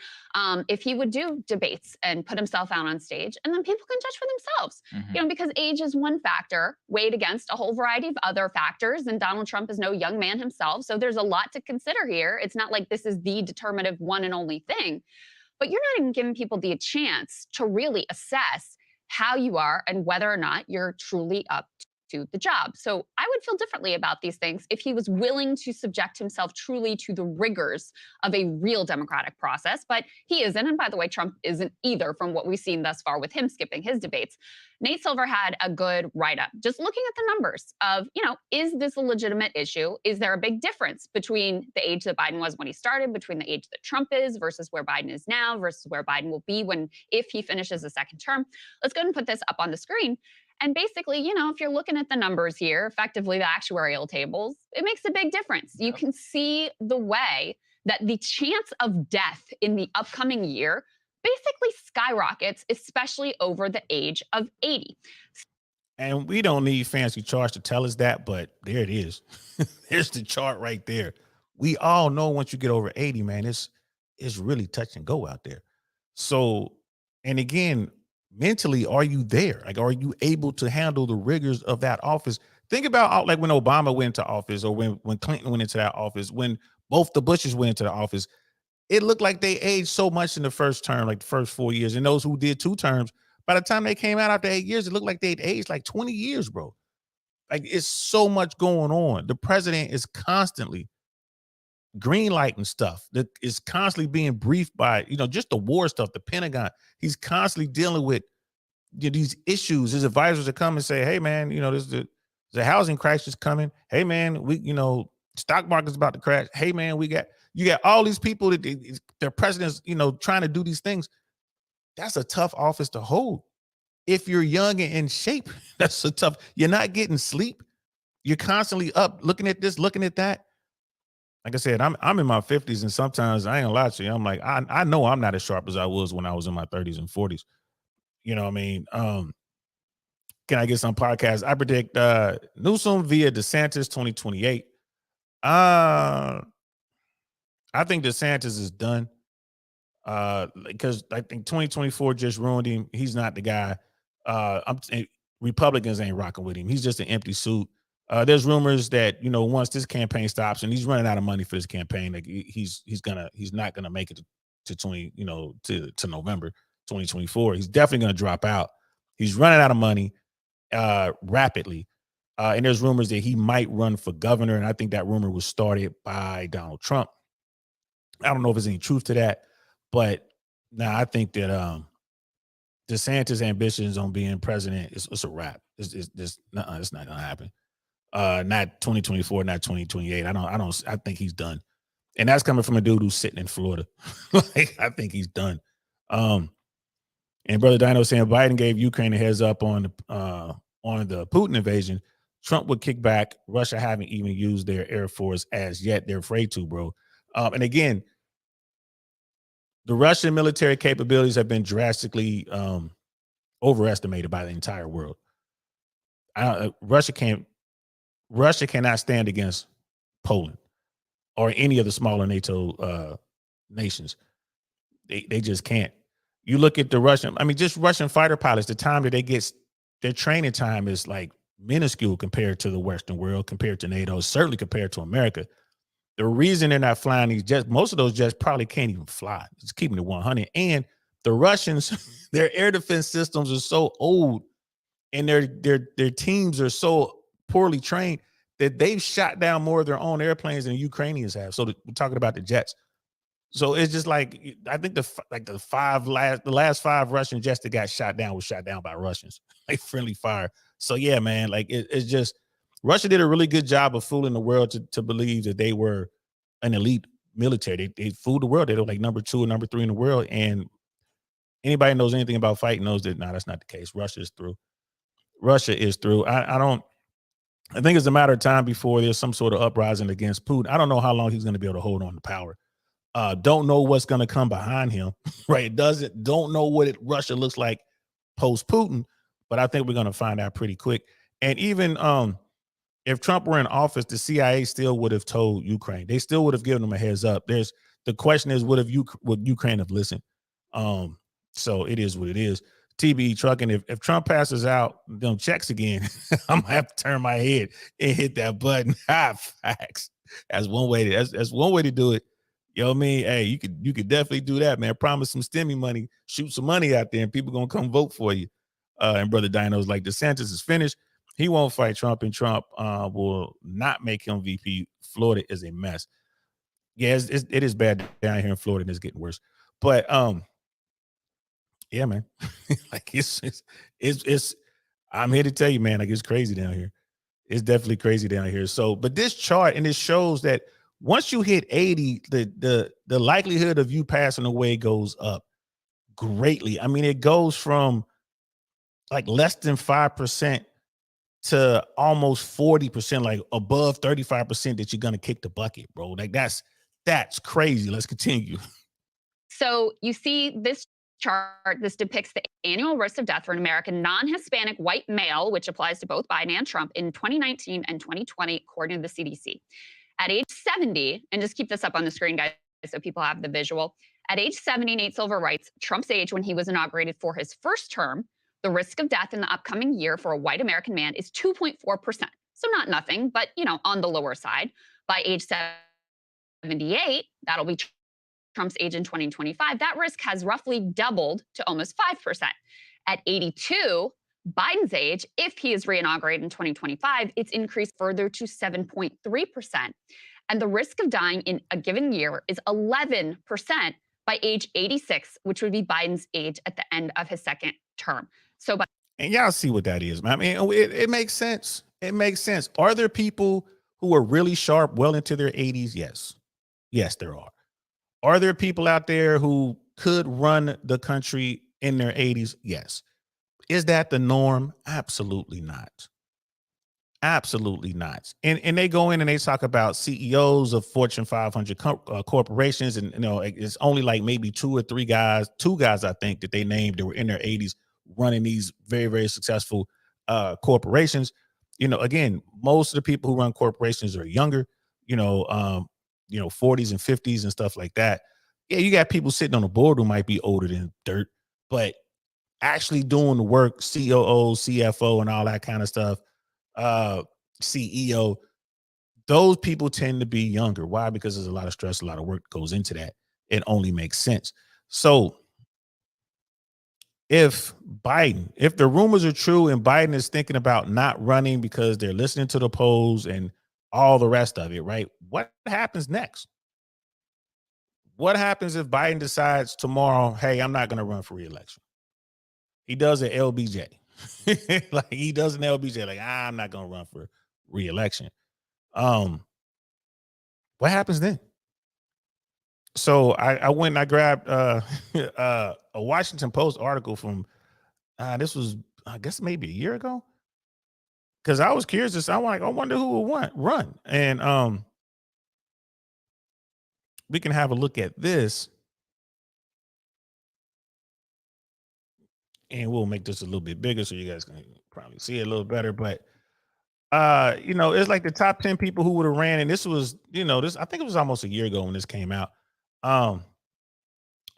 If he would do debates and put himself out on stage, and then people can judge for themselves, you know, because age is one factor weighed against a whole variety of other factors. And Donald Trump is no young man himself. So there's a lot to consider here. It's not like this is the determinative one and only thing, but you're not even giving people the chance to really assess how you are and whether or not you're truly up to the job. So I would feel differently about these things if he was willing to subject himself truly to the rigors of a real democratic process. But he isn't. And by the way, Trump isn't either, from what we've seen thus far with him skipping his debates. Nate Silver had a good write-up, just looking at the numbers of, is this a legitimate issue? Is there a big difference between the age that Biden was when he started, between the age that Trump is versus where Biden is now, versus where Biden will be if he finishes a second term? Let's go ahead and put this up on the screen. And basically, if you're looking at the numbers here, effectively the actuarial tables, it makes a big difference. You can see the way that the chance of death in the upcoming year basically skyrockets, especially over the age of 80. And we don't need fancy charts to tell us that, but there it is. Here's the chart right there. We all know once you get over 80, man, it's really touch and go out there. So, and again, mentally, are you there? Like, are you able to handle the rigors of that office? Think about like when Obama went into office, or when Clinton went into that office, when both the Bushes went into the office. It looked like they aged so much in the first term, like the first 4 years. And those who did 2 terms, by the time they came out after 8 years, it looked like they'd aged like 20 years, bro. Like, it's so much going on. The president is constantly greenlighting stuff that is constantly being briefed by, just the war stuff, the Pentagon. He's constantly dealing with these issues. His advisors are coming and say, hey, man, there's a housing crisis coming. Hey, man, stock market's about to crash. Hey, man, you got all these people that their presidents, trying to do these things. That's a tough office to hold. If you're young and in shape, that's you're not getting sleep. You're constantly up looking at this, looking at that. Like I said, I'm in my 50s, and sometimes I ain't gonna lie to you. I'm like, I know I'm not as sharp as I was when I was in my 30s and 40s. You know what I mean? Can I get some podcasts? I predict Newsom via DeSantis 2028. I think DeSantis is done because I think 2024 just ruined him. He's not the guy. Republicans ain't rocking with him. He's just an empty suit. There's rumors that once this campaign stops, and he's running out of money for this campaign, like he's not gonna make it to November 2024. He's definitely gonna drop out. He's running out of money rapidly. And there's rumors that he might run for governor, and I think that rumor was started by Donald Trump. I don't know if there's any truth to that, but I think that DeSantis' ambitions on being president it's a wrap. It's not gonna happen. Not 2024, not 2028. I think he's done, and that's coming from a dude who's sitting in Florida. Like, I think he's done. And Brother Dino saying Biden gave Ukraine a heads up on the Putin invasion. Trump would kick back. Russia haven't even used their Air Force as yet. They're afraid to, bro. And again, the Russian military capabilities have been drastically overestimated by the entire world. Russia cannot stand against Poland or any of the smaller NATO nations. They just can't. You look at the just Russian fighter pilots, the time that they get, their training time is like minuscule compared to the Western world, compared to NATO, certainly compared to America. The reason they're not flying these jets, most of those jets probably can't even fly. Just keeping it 100. And the Russians, their air defense systems are so old, and their teams are so poorly trained that they've shot down more of their own airplanes than the Ukrainians have. So we're talking about the jets. So it's just like, I think the last 5 Russian jets that got shot down was shot down by Russians, like friendly fire. So yeah, man, like it's just, Russia did a really good job of fooling the world to believe that they were an elite military. They fooled the world. They were like number 2 or number 3 in the world. And anybody knows anything about fighting knows that that's not the case. Russia is through. I think it's a matter of time before there's some sort of uprising against Putin. I don't know how long he's going to be able to hold on to power. Don't know what's going to come behind him, right? Don't know what Russia looks like post Putin, but I think we're going to find out pretty quick. And even if Trump were in office, the CIA still would have told Ukraine. They still would have given them a heads up. The question is, would Ukraine have listened? So it is what it is. TBE trucking. If Trump passes out them checks again, I'm gonna have to turn my head and hit that button. Facts. That's one way to do it. You know what I mean? Hey, you could definitely do that, man. Promise some stimmy money, shoot some money out there, and people gonna come vote for you. And Brother Dino's like, DeSantis is finished. He won't fight Trump, and Trump will not make him VP. Florida is a mess. Yeah, it is bad down here in Florida, and it's getting worse. But yeah, man, like it's. I'm here to tell you, man, like it's crazy down here. It's definitely crazy down here. So, but this chart and it shows that once you hit 80, the likelihood of you passing away goes up greatly. I mean, it goes from like less than 5% to almost 40%, like above 35% that you're gonna kick the bucket, bro. Like that's crazy. Let's continue. So you see this chart, this depicts the annual risk of death for an American non-Hispanic white male, which applies to both Biden and Trump in 2019 and 2020, according to the CDC. At age 70, and just keep this up on the screen, guys, so people have the visual. At age 70, Nate Silver writes, Trump's age when he was inaugurated for his first term, the risk of death in the upcoming year for a white American man is 2.4%. So not nothing, but, on the lower side. By age 78, that'll be Trump's age in 2025, that risk has roughly doubled to almost 5%. At 82, Biden's age, if he is reinaugurated in 2025, it's increased further to 7.3%. And the risk of dying in a given year is 11% by age 86, which would be Biden's age at the end of his second term. So, and y'all see what that is, man. I mean, it makes sense. It makes sense. Are there people who are really sharp well into their 80s? Yes. Yes, there are. Are there people out there who could run the country in their 80s? Yes. Is that the norm? Absolutely not. Absolutely not. And they go in and they talk about CEOs of Fortune 500 corporations, and it's only like maybe two guys I think that they named that were in their 80s running these very, very successful corporations. Again, most of the people who run corporations are younger, 40s and 50s and stuff like that. Yeah, you got people sitting on the board who might be older than dirt, but actually doing the work, COO, CFO, and all that kind of stuff, CEO, those people tend to be younger. Why? Because there's a lot of stress, a lot of work goes into that. It only makes sense. So if the rumors are true and Biden is thinking about not running because they're listening to the polls and all the rest of it, right? What happens next? What happens if Biden decides tomorrow, hey, I'm not going to run for re-election? He does an LBJ. Like he does an LBJ, like, I'm not going to run for re-election. What happens then? So I went and I grabbed a Washington Post article from, this was, I guess maybe a year ago. Because I was curious. I wonder who will run. And we can have a look at this. And we'll make this a little bit bigger so you guys can probably see it a little better. But it's like the top 10 people who would have ran. And this was, I think it was almost a year ago when this came out.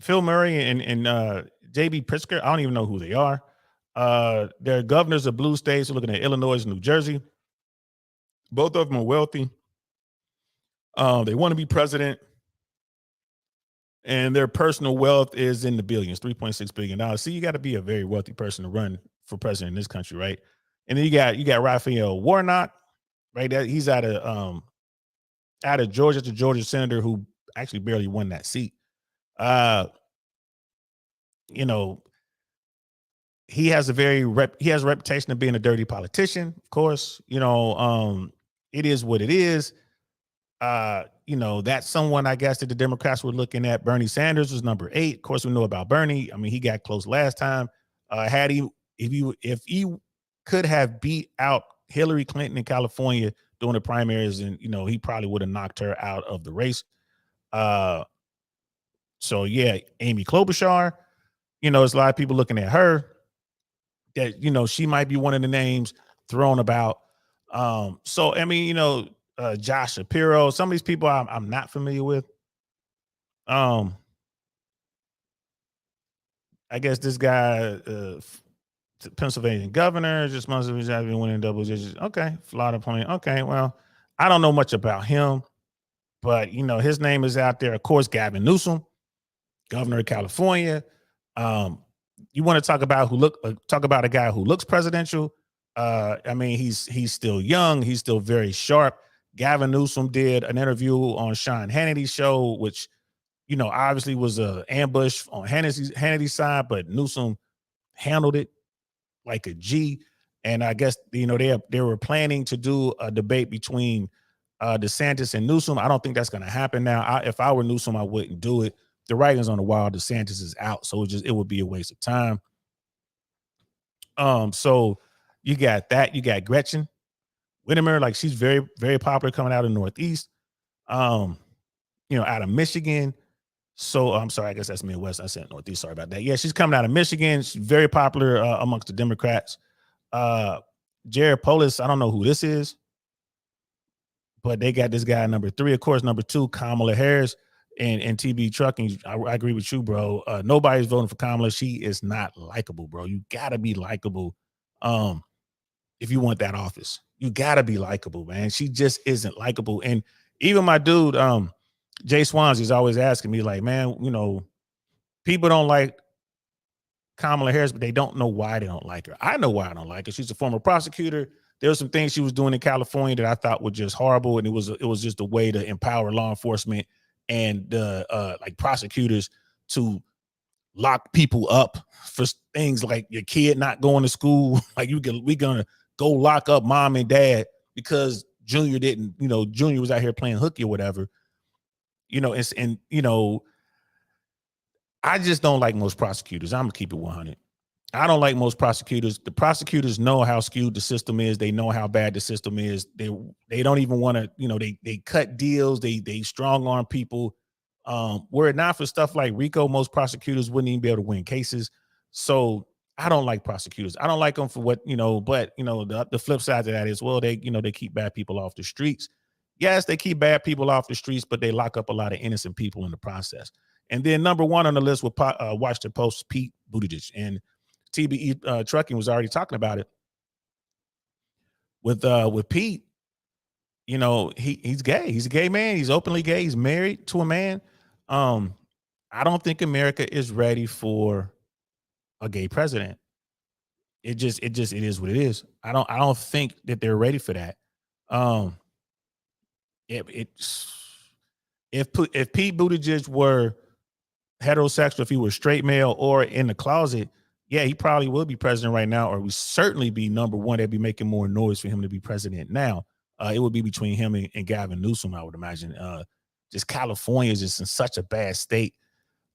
Phil Murray and JB Pritzker, I don't even know who they are. They're governors of blue states. We're looking at Illinois and New Jersey. Both of them are wealthy. They want to be president. And their personal wealth is in the billions, $3.6 billion. So you got to be a very wealthy person to run for president in this country, right? And then you got Raphael Warnock, right? He's out of Georgia, the Georgia senator who actually barely won that seat. He has a reputation of being a dirty politician, of course. It is what it is. That's someone I guess that the Democrats were looking at. Bernie Sanders was number 8. Of course, we know about Bernie. I mean, he got close last time. If he could have beat out Hillary Clinton in California during the primaries, and he probably would have knocked her out of the race. So yeah, Amy Klobuchar, there's a lot of people looking at her that, she might be one of the names thrown about. So, I mean, Josh Shapiro, some of these people I'm not familiar with. I guess this guy, Pennsylvania governor, just must have been winning double digits. Okay. Florida point. Okay. Well, I don't know much about him, but his name is out there. Of course, Gavin Newsom, governor of California. You want to talk about a guy who looks presidential? I mean, he's still young. He's still very sharp. Gavin Newsom did an interview on Sean Hannity's show, which, you know, obviously was a ambush on Hannity's side, but Newsom handled it like a G. And I guess, you know, they were planning to do a debate between DeSantis and Newsom. I don't think that's going to happen now. If I were Newsom, I wouldn't do it. The writing's on the wall. DeSantis is out, so it would be a waste of time. So you got that. You got Gretchen Whitmer, like she's very, very popular coming out of the Northeast. You know, out of Michigan. So I'm sorry, I guess that's Midwest. I said Northeast. Sorry about that. Yeah, she's coming out of Michigan. She's very popular amongst the Democrats. Jared Polis, I don't know who this is, but they got this guy number 3. Of course, number 2, Kamala Harris and TB Trucking. I agree with you, bro. Nobody's voting for Kamala. She is not likable, bro. You gotta be likable if you want that office. You gotta be likable, man. She just isn't likable. And even my dude, Jay Swansey's always asking me, like, man, you know, people don't like Kamala Harris, but they don't know why they don't like her. I know why I don't like her. She's a former prosecutor. There were some things she was doing in California that I thought were just horrible, and it was just a way to empower law enforcement and like prosecutors to lock people up for things like your kid not going to school. Like we're gonna go lock up mom and dad because Junior didn't, you know, Junior was out here playing hooky or whatever. You know, and you know, I just don't like most prosecutors. I'm gonna keep it 100. I don't like most prosecutors. The prosecutors know how skewed the system is. They know how bad the system is. They don't even want to, you know, they cut deals. They strong arm people. Were it not for stuff like RICO, most prosecutors wouldn't even be able to win cases. So I don't like prosecutors. I don't like them for what, you know, but you know, the flip side of that is, well, they keep bad people off the streets. Yes, they keep bad people off the streets, but they lock up a lot of innocent people in the process. And then number 1 on the list with Washington Post, Pete Buttigieg. And TBE Trucking was already talking about it. With Pete, you know, he's gay. He's a gay man. He's openly gay. He's married to a man. I don't think America is ready for a gay president. It is what it is. I don't think that they're ready for that. If Pete Buttigieg were heterosexual, if he were straight male or in the closet, yeah, he probably would be president right now, or we certainly be number 1. They'd be making more noise for him to be president now. It would be between him and Gavin Newsom, I would imagine. Just California is just in such a bad state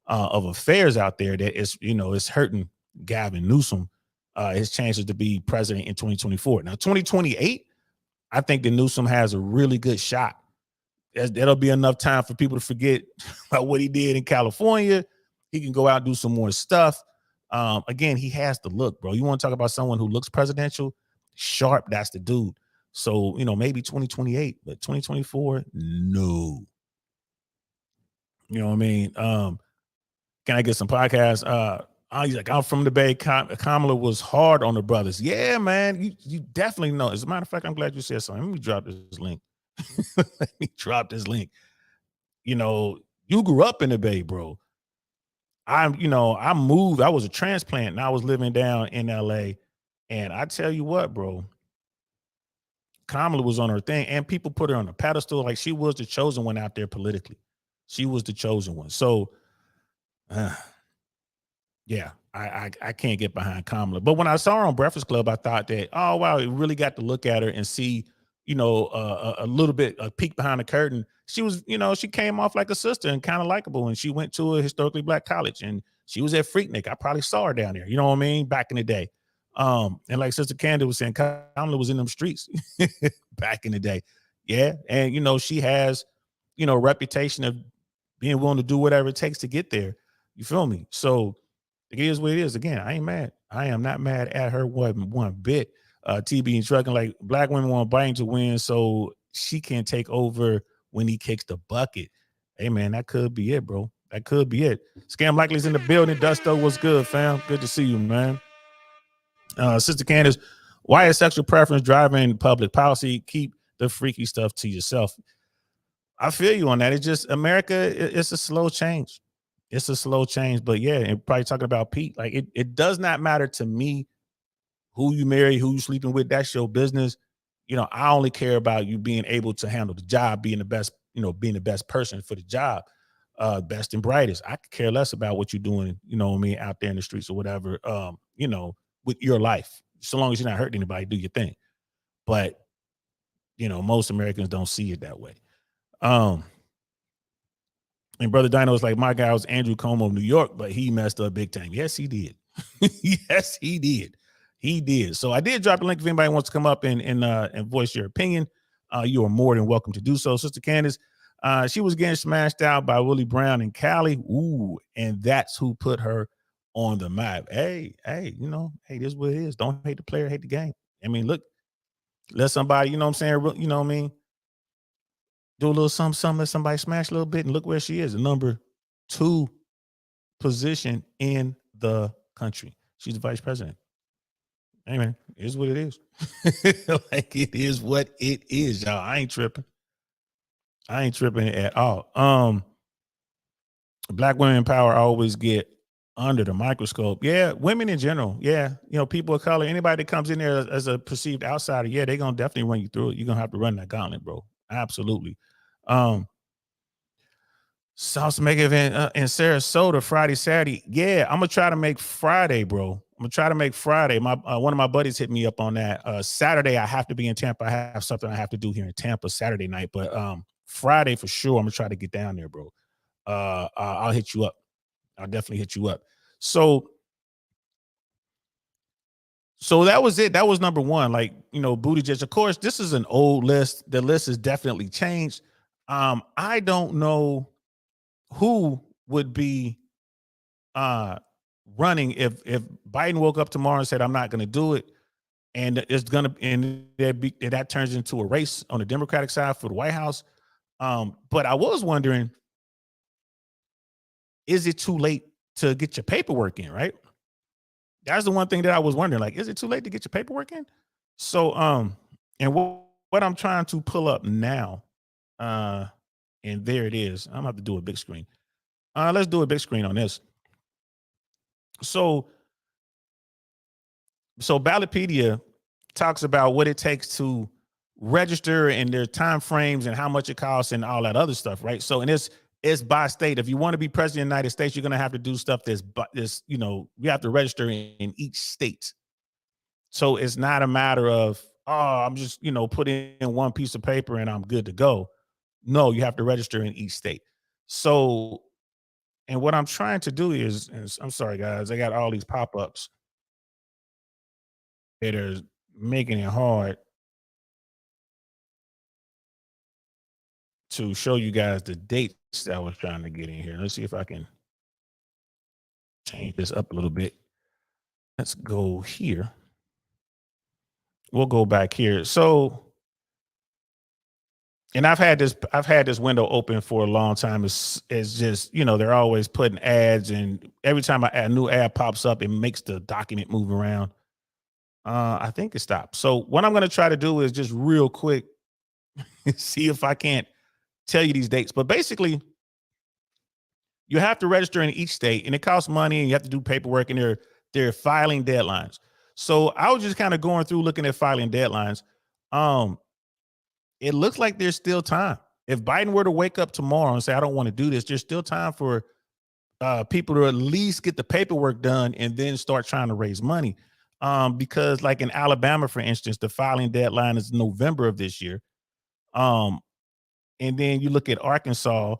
of affairs out there that it's hurting Gavin Newsom, his chances to be president in 2024. Now, 2028, I think that Newsom has a really good shot. That'll be enough time for people to forget about what he did in California. He can go out and do some more stuff. Again, he has the look, bro. You want to talk about someone who looks presidential? Sharp, that's the dude. So, you know, maybe 2028, but 2024, no. You know what I mean? Can I get some podcasts? He's like, I'm from the Bay. Kamala was hard on the brothers. Yeah, man. You definitely know. As a matter of fact, I'm glad you said something. Let me drop this link. Let me drop this link. You know, you grew up in the Bay, bro. I moved. I was a transplant and I was living down in LA. And I tell you what, bro, Kamala was on her thing and people put her on a pedestal. Like she was the chosen one out there politically. She was the chosen one. So, yeah, I can't get behind Kamala. But when I saw her on Breakfast Club, I thought that, oh, wow, you really got to look at her and see, you know, a little bit, a peek behind the curtain. She was, you know, she came off like a sister and kind of likable. And she went to a historically Black college and she was at Freaknik. I probably saw her down there. You know what I mean? Back in the day. And like Sister Candy was saying, Kamala was in them streets back in the day. Yeah. And, you know, she has, you know, a reputation of being willing to do whatever it takes to get there. You feel me? So it is what it is. Again, I ain't mad. I am not mad at her one bit. TB and Trucking, like Black women want Biden to win so she can take over when he kicks the bucket. Hey, man, that could be it, bro. That could be it. Scam Likely's in the building. Dusto, what's good, fam? Good to see you, man. Sister Candace, why is sexual preference driving public policy? Keep the freaky stuff to yourself. I feel you on that. It's just America, it's a slow change. It's a slow change. But yeah, and probably talking about Pete, like it does not matter to me who you marry, who you sleeping with, that's your business. You know, I only care about you being able to handle the job, being the best, you know, being the best person for the job, best and brightest. I could care less about what you're doing, you know what I mean, out there in the streets or whatever, you know, with your life. So long as you're not hurting anybody, do your thing. But, you know, most Americans don't see it that way. And Brother Dino was like, my guy was Andrew Cuomo of New York, but he messed up big time. Yes, he did. Yes, he did. He did. So I did drop a link if anybody wants to come up and voice your opinion. You are more than welcome to do so. Sister Candace, she was getting smashed out by Willie Brown and Cali. Ooh, and that's who put her on the map. Hey, you know, hey, this is what it is. Don't hate the player, hate the game. I mean, look, let somebody, you know what I'm saying, you know what I mean, do a little something, let somebody smash a little bit, and look where she is, the number 2 position in the country. She's the vice president. Hey man, it is what it is. Like, it is what it is, y'all. I ain't tripping at all. Black women in power always get under the microscope. Yeah, women in general. Yeah, you know, people of color, anybody that comes in there as a perceived outsider, yeah, they're gonna definitely run you through it. You're gonna have to run that gauntlet, bro. Absolutely. Sauce Mega event in Sarasota Friday, Saturday. Yeah, I'm gonna try to make Friday, bro. I'm gonna try to make Friday. My one of my buddies hit me up on that. Saturday, I have to be in Tampa. I have something I have to do here in Tampa Saturday night, but Friday for sure. I'm gonna try to get down there, bro. I'll hit you up. I'll definitely hit you up. So that was it. That was number 1. Like, you know, Buttigieg. Of course, this is an old list. The list has definitely changed. I don't know who would be running if Biden woke up tomorrow and said, I'm not going to do it. And it's going to, and that turns into a race on the Democratic side for the White House. But I was wondering, is it too late to get your paperwork in, right? That's the one thing that I was wondering, like, is it too late to get your paperwork in? So, and what I'm trying to pull up now, and there it is. I'm gonna have to do a big screen. Let's do a big screen on this. So Ballotpedia talks about what it takes to register and their time frames and how much it costs and all that other stuff, right? So, and it's by state. If you want to be president of the United States, you're going to have to do stuff that's, you know, you have to register in each state. So it's not a matter of, oh, I'm just, you know, put in one piece of paper and I'm good to go. No, you have to register in each state. So, and what I'm trying to do is I'm sorry, guys, I got all these pop-ups that are making it hard to show you guys the dates that I was trying to get in here. Let's see if I can change this up a little bit. Let's go here. We'll go back here. So, and I've had this window open for a long time. It's just, you know, they're always putting ads, and every time a new ad pops up, it makes the document move around. I think it stopped. So what I'm going to try to do is just real quick see if I can't tell you these dates. But basically, you have to register in each state, and it costs money, and you have to do paperwork, and they're filing deadlines. So I was just kind of going through looking at filing deadlines. It looks like there's still time. If Biden were to wake up tomorrow and say, I don't want to do this, there's still time for people to at least get the paperwork done and then start trying to raise money. Because like in Alabama, for instance, the filing deadline is November of this year. And then you look at Arkansas,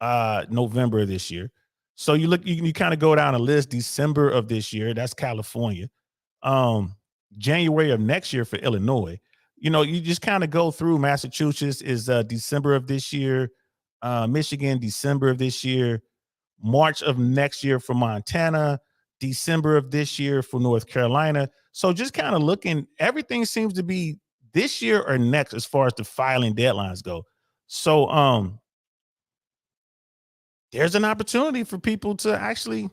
November of this year. So you kind of go down a list, December of this year, that's California. January of next year for Illinois. You know, you just kind of go through. Massachusetts is December of this year. Michigan, December of this year. March of next year for Montana. December of this year for North Carolina. So just kind of looking, everything seems to be this year or next as far as the filing deadlines go. So there's an opportunity for people to actually,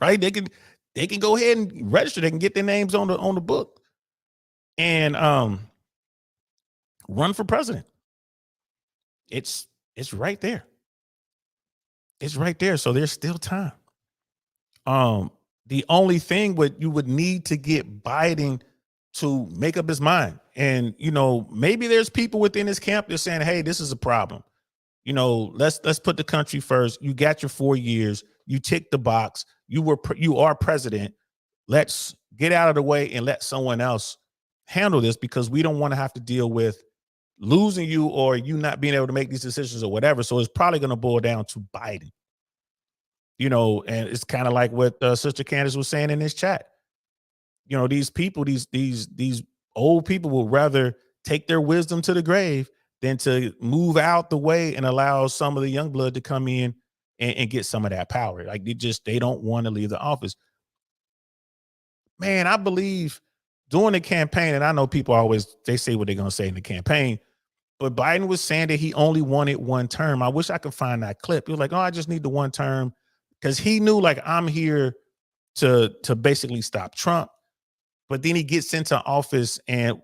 right? They can go ahead and register. They can get their names on the book and run for president. It's right there. It's right there. So there's still time. the only thing you would need to get Biden to make up his mind. And, you know, maybe there's people within his camp that's saying, hey, this is a problem. You know, let's put the country first. You got your 4 years. You tick the box. You are president. Let's get out of the way and let someone else handle this, because we don't want to have to deal with losing you or you not being able to make these decisions or whatever. So it's probably going to boil down to Biden. You know, and it's kind of like what Sister Candace was saying in this chat. You know, these people, these old people will rather take their wisdom to the grave than to move out the way and allow some of the young blood to come in and get some of that power. Like they don't want to leave the office. Man, I believe during the campaign, and I know people they say what they're going to say in the campaign, but Biden was saying that he only wanted one term. I wish I could find that clip. He was like, oh, I just need the one term, because he knew, like, I'm here to basically stop Trump. But then he gets into office and,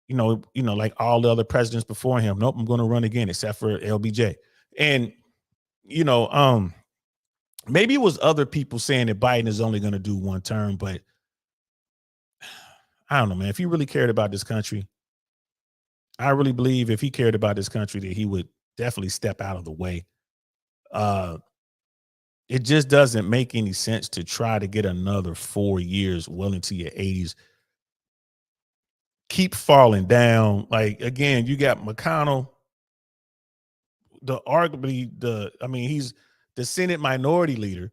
you know, like all the other presidents before him, nope, I'm going to run again, except for LBJ. And, you know, maybe it was other people saying that Biden is only going to do one term, but I don't know, man. If he really cared about this country, I really believe if he cared about this country, that he would definitely step out of the way. It just doesn't make any sense to try to get another 4 years well into your 80s. Keep falling down. Like, again, you got McConnell, he's the Senate minority leader,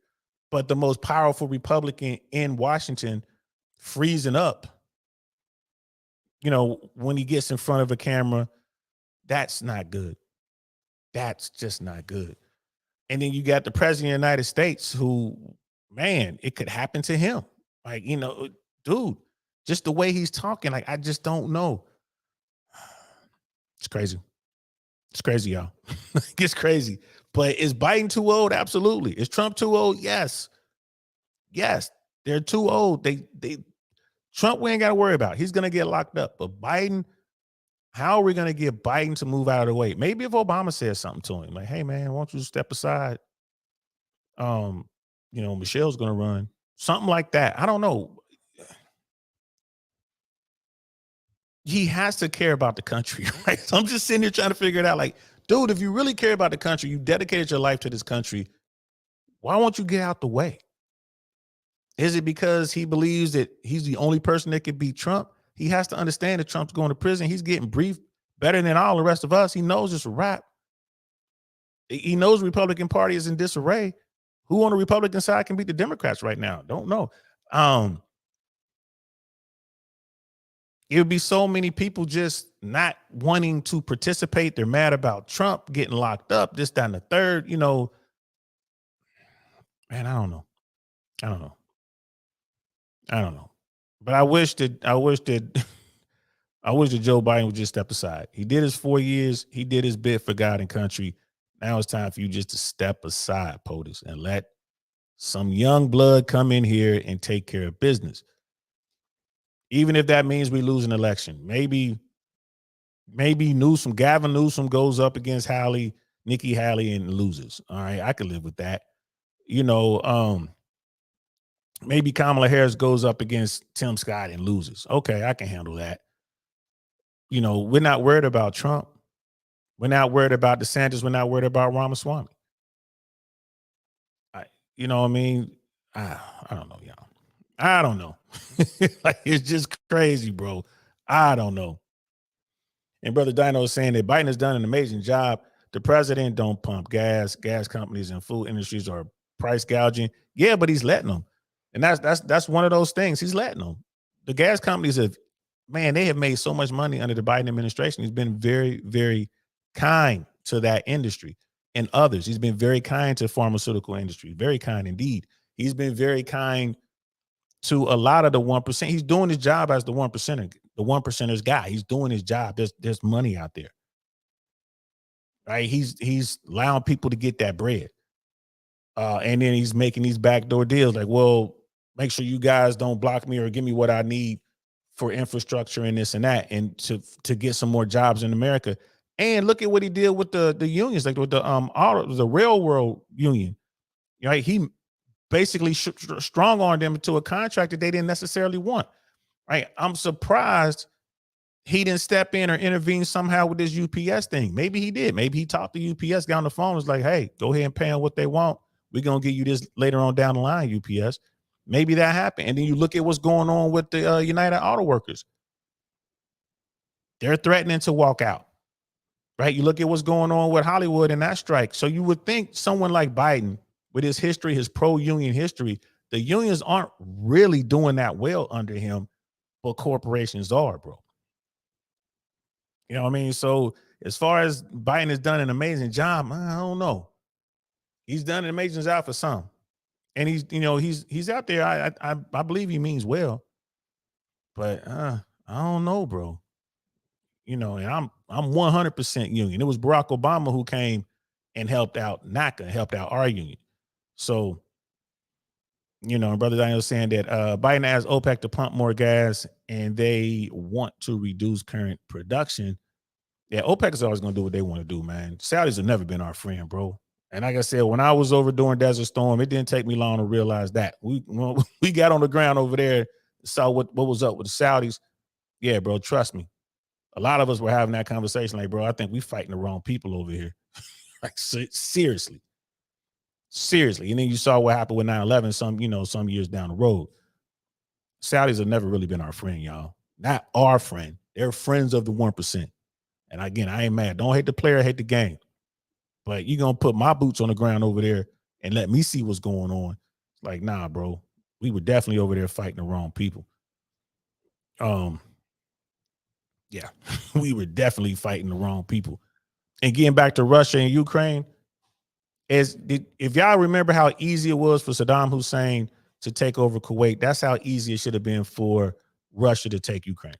but the most powerful Republican in Washington, freezing up. You know, when he gets in front of a camera, that's not good. That's just not good. And then you got the president of the United States who, man, it could happen to him. Like, you know, dude, just the way he's talking, like, I just don't know. It's crazy. It's crazy, y'all. It's crazy. But is Biden too old? Absolutely. Is Trump too old? Yes. Yes, they're too old. Trump, we ain't got to worry about. He's going to get locked up. But Biden, how are we going to get Biden to move out of the way? Maybe if Obama says something to him, like, hey, man, why don't you step aside? You know, Michelle's going to run. Something like that. I don't know. He has to care about the country, right? So I'm just sitting here trying to figure it out. Like, dude, if you really care about the country, you dedicated your life to this country, why won't you get out the way? Is it because he believes that he's the only person that could beat Trump? He has to understand that Trump's going to prison. He's getting briefed better than all the rest of us. He knows it's a wrap. He knows the Republican Party is in disarray. Who on the Republican side can beat the Democrats right now? Don't know. It would be so many people just not wanting to participate. They're mad about Trump getting locked up, this, that, and the third. You know, man, I don't know. But I wish that Joe Biden would just step aside. He did his 4 years. He did his bit for God and country. Now it's time for you just to step aside, POTUS, and let some young blood come in here and take care of business. Even if that means we lose an election. Maybe Gavin Newsom goes up against Nikki Haley and loses. All right, I could live with that. You know, maybe Kamala Harris goes up against Tim Scott and loses. Okay, I can handle that. You know, we're not worried about Trump. We're not worried about DeSantis. We're not worried about Ramaswamy. You know what I mean? I don't know, y'all. I don't know. Like, it's just crazy, bro. I don't know. And Brother Dino is saying that Biden has done an amazing job. The president don't pump gas. Gas companies and food industries are price gouging. Yeah, but he's letting them. And that's one of those things. He's letting them. The gas companies they have made so much money under the Biden administration. He's been very, very kind to that industry and others. He's been very kind to the pharmaceutical industry. Very kind indeed. He's been very kind to a lot of the 1%. He's doing his job as the 1%er, the 1%ers guy. He's doing his job. There's money out there. Right? He's allowing people to get that bread. And then he's making these backdoor deals like, well, make sure you guys don't block me or give me what I need for infrastructure and this and that, and to get some more jobs in America. And look at what he did with the unions, like with the railroad union. Right? He basically strong armed them into a contract that they didn't necessarily want. Right? I'm surprised he didn't step in or intervene somehow with this UPS thing. Maybe he did. Maybe he talked to UPS, got on the phone, and was like, hey, go ahead and pay them what they want. We're going to give you this later on down the line, UPS. Maybe that happened. And then you look at what's going on with the United Auto Workers. They're threatening to walk out, right? You look at what's going on with Hollywood and that strike. So you would think someone like Biden, with his history, his pro-union history, the unions aren't really doing that well under him, but corporations are, bro. You know what I mean? So as far as Biden has done an amazing job, I don't know. He's done an amazing job for some. And he's out there. I believe he means well. But I don't know, bro. And I'm 100% union. It was Barack Obama who came and helped out NACA, helped out our union. So, Brother Daniel saying that Biden asked OPEC to pump more gas and they want to reduce current production. Yeah, OPEC is always going to do what they want to do, man. Saudis have never been our friend, bro. And like I said, when I was over during Desert Storm, it didn't take me long to realize that. We got on the ground over there, saw what was up with the Saudis. Yeah, bro, trust me. A lot of us were having that conversation like, bro, I think we fighting the wrong people over here. Like, seriously. And then you saw what happened with 9/11 some years down the road. Saudis have never really been our friend, y'all. Not our friend. They're friends of the 1%. And again, I ain't mad. Don't hate the player, hate the game. But you're going to put my boots on the ground over there and let me see what's going on. Like, nah, bro. We were definitely over there fighting the wrong people. Yeah, we were definitely fighting the wrong people. And getting back to Russia and Ukraine, if y'all remember how easy it was for Saddam Hussein to take over Kuwait, that's how easy it should have been for Russia to take Ukraine.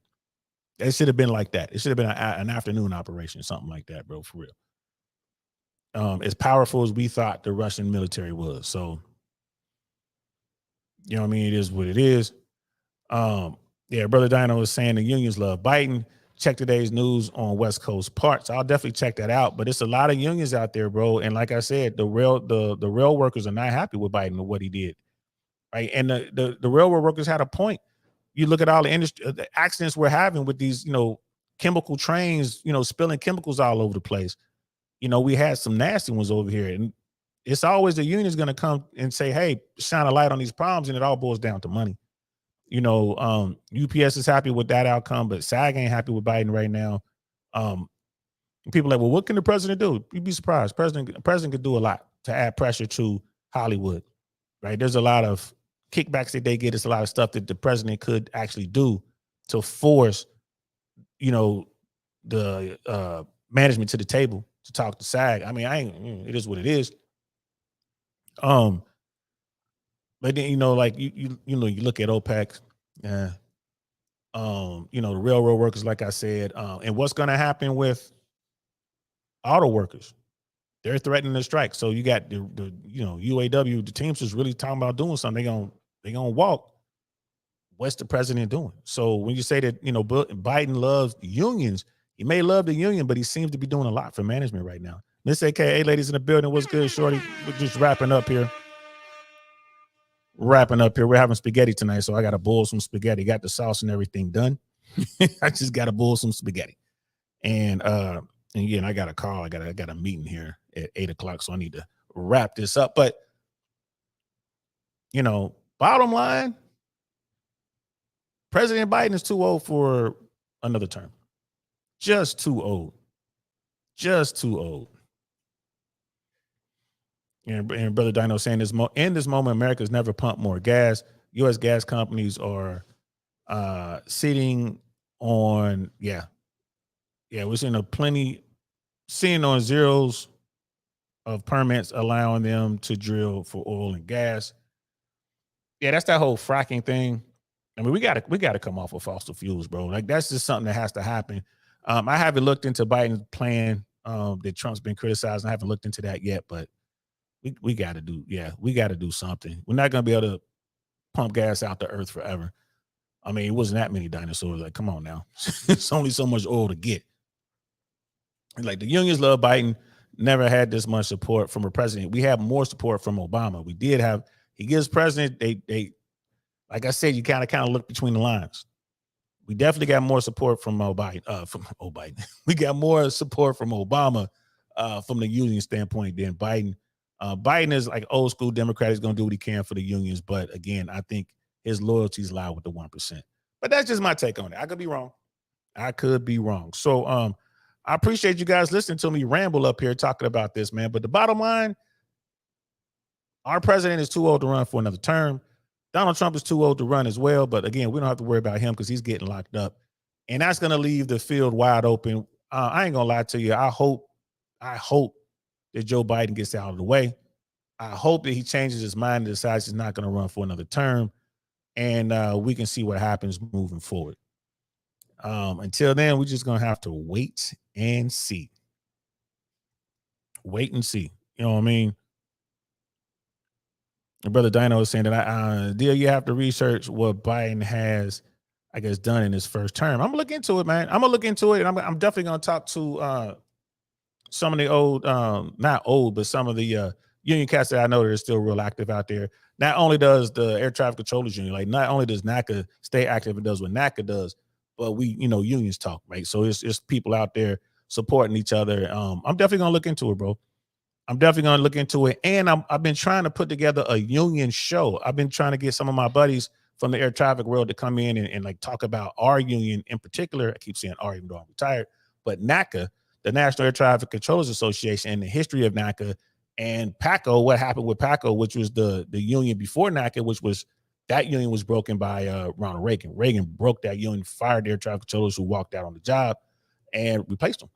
It should have been like that. It should have been an afternoon operation, something like that, bro, for real. As powerful as we thought the Russian military was. So, you know what I mean? It is what it is. Yeah, Brother Dino was saying the unions love Biden. Check today's news on West Coast Parts. I'll definitely check that out. But it's a lot of unions out there, bro. And like I said, the rail workers are not happy with Biden and what he did. Right. And the railroad workers had a point. You look at all the industry, the accidents we're having with these, chemical trains, spilling chemicals all over the place. We had some nasty ones over here. And it's always the union's going to come and say, hey, shine a light on these problems. And it all boils down to money. UPS is happy with that outcome, but SAG ain't happy with Biden right now. People are like, well, what can the president do? You'd be surprised. President could do a lot to add pressure to Hollywood, right? There's a lot of kickbacks that they get. It's a lot of stuff that the president could actually do to force, the management to the table to talk to SAG. I mean, it is what it is. But then, like you look at OPEC, the railroad workers, like I said, and what's going to happen with auto workers? They're threatening to strike. So you got the UAW, the Teamsters really talking about doing something. They're gonna walk. What's the president doing? So when you say that Biden loves unions, he may love the union, but he seems to be doing a lot for management right now. Miss AKA ladies in the building, what's good, shorty? We're just wrapping up here. We're having spaghetti tonight, so I got to boil some spaghetti. Got the sauce and everything done. I just got to boil some spaghetti. And again, I got a call. I got a meeting here at 8:00, so I need to wrap this up. But bottom line, President Biden is too old for another term. Just too old. And Brother Dino saying in this moment, America's never pumped more gas. U.S. gas companies are sitting on, we're seeing on zeros of permits allowing them to drill for oil and gas. Yeah, that's that whole fracking thing. I mean, we gotta come off of fossil fuels, bro. Like, that's just something that has to happen. I haven't looked into Biden's plan that Trump's been criticizing. I haven't looked into that yet, but we got to do something. We're not going to be able to pump gas out the earth forever. I mean, it wasn't that many dinosaurs. Like, come on now. It's only so much oil to get. Like, the unions love Biden. Never had this much support from a president. We have more support from Obama. We did have he gives president, they like I said, you kind of look between the lines. We definitely got more support from Biden. We got more support from Obama from the union standpoint than Biden. Biden is like old school Democrat. He's going to do what he can for the unions. But again, I think his loyalties lie with the 1%. But that's just my take on it. I could be wrong. So I appreciate you guys listening to me ramble up here talking about this, man. But the bottom line, our president is too old to run for another term. Donald Trump is too old to run as well. But again, we don't have to worry about him because he's getting locked up. And that's going to leave the field wide open. I ain't going to lie to you. I hope that Joe Biden gets out of the way. I hope that he changes his mind and decides he's not going to run for another term. And we can see what happens moving forward. Until then, we're just going to have to wait and see. Wait and see. You know what I mean? And Brother Dino was saying that you have to research what Biden has, I guess, done in his first term. I'm gonna look into it, man. I'm gonna look into it, and I'm definitely gonna talk to some of the old, not old, but some of the union cats that I know that are still real active out there. Not only does the Air Traffic Controllers Union, like not only does NACA stay active and does what NACA does, but we, unions talk, right? So it's people out there supporting each other. I'm definitely gonna look into it, bro. I'm definitely going to look into it. And I've been trying to put together a union show. I've been trying to get some of my buddies from the air traffic world to come in and like talk about our union in particular. I keep saying our, even though I'm retired, but NACA, the National Air Traffic Controllers Association, and the history of NACA, and PACO, what happened with PACO, which was the union before NACA, which was that union was broken by Ronald Reagan. Reagan broke that union, fired air traffic controllers who walked out on the job, and replaced them.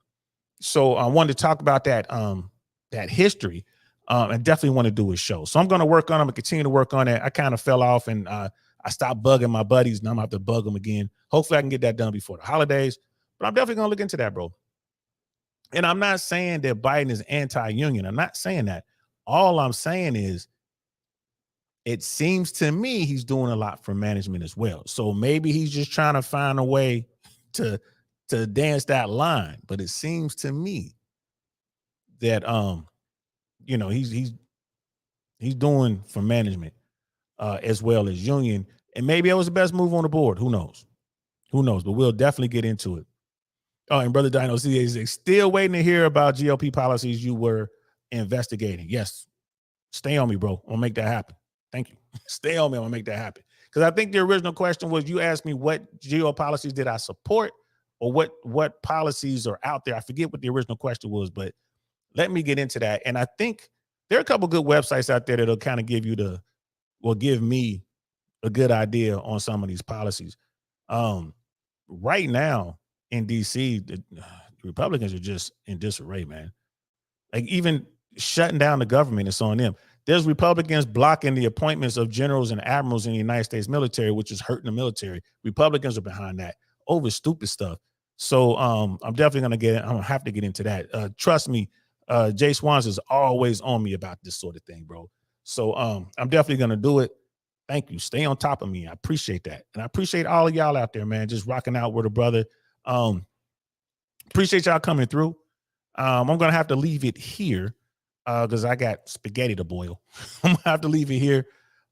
So I wanted to talk about that history, and definitely want to do a show. So I'm going to work on it. I'm going to continue to work on it. I kind of fell off, and I stopped bugging my buddies, and I'm going to have to bug them again. Hopefully I can get that done before the holidays, but I'm definitely going to look into that, bro. And I'm not saying that Biden is anti-union. I'm not saying that. All I'm saying is it seems to me he's doing a lot for management as well. So maybe he's just trying to find a way to dance that line. But it seems to me that he's doing for management as well as union, and maybe it was the best move on the board. Who knows? But we'll definitely get into it. Oh, and Brother Dino is still waiting to hear about GOP policies you were investigating. Yes, stay on me, bro. I'll make that happen. Thank you. Stay on me. I'm gonna make that happen, because I think the original question was, you asked me what GO policies did I support, or what policies are out there. I forget what the original question was, but let me get into that. And I think there are a couple good websites out there that'll kind of give me a good idea on some of these policies. Right now in DC, the Republicans are just in disarray, man. Like even shutting down the government, it's on them. There's Republicans blocking the appointments of generals and admirals in the United States military, which is hurting the military. Republicans are behind that over stupid stuff. So I'm definitely I'm gonna have to get into that. Trust me, Jay Swans is always on me about this sort of thing, bro. So I'm definitely gonna do it. Thank you. Stay on top of me. I appreciate that. And I appreciate all of y'all out there, man, just rocking out with a brother. Appreciate y'all coming through. I'm gonna have to leave it here because I got spaghetti to boil. I'm gonna have to leave it here.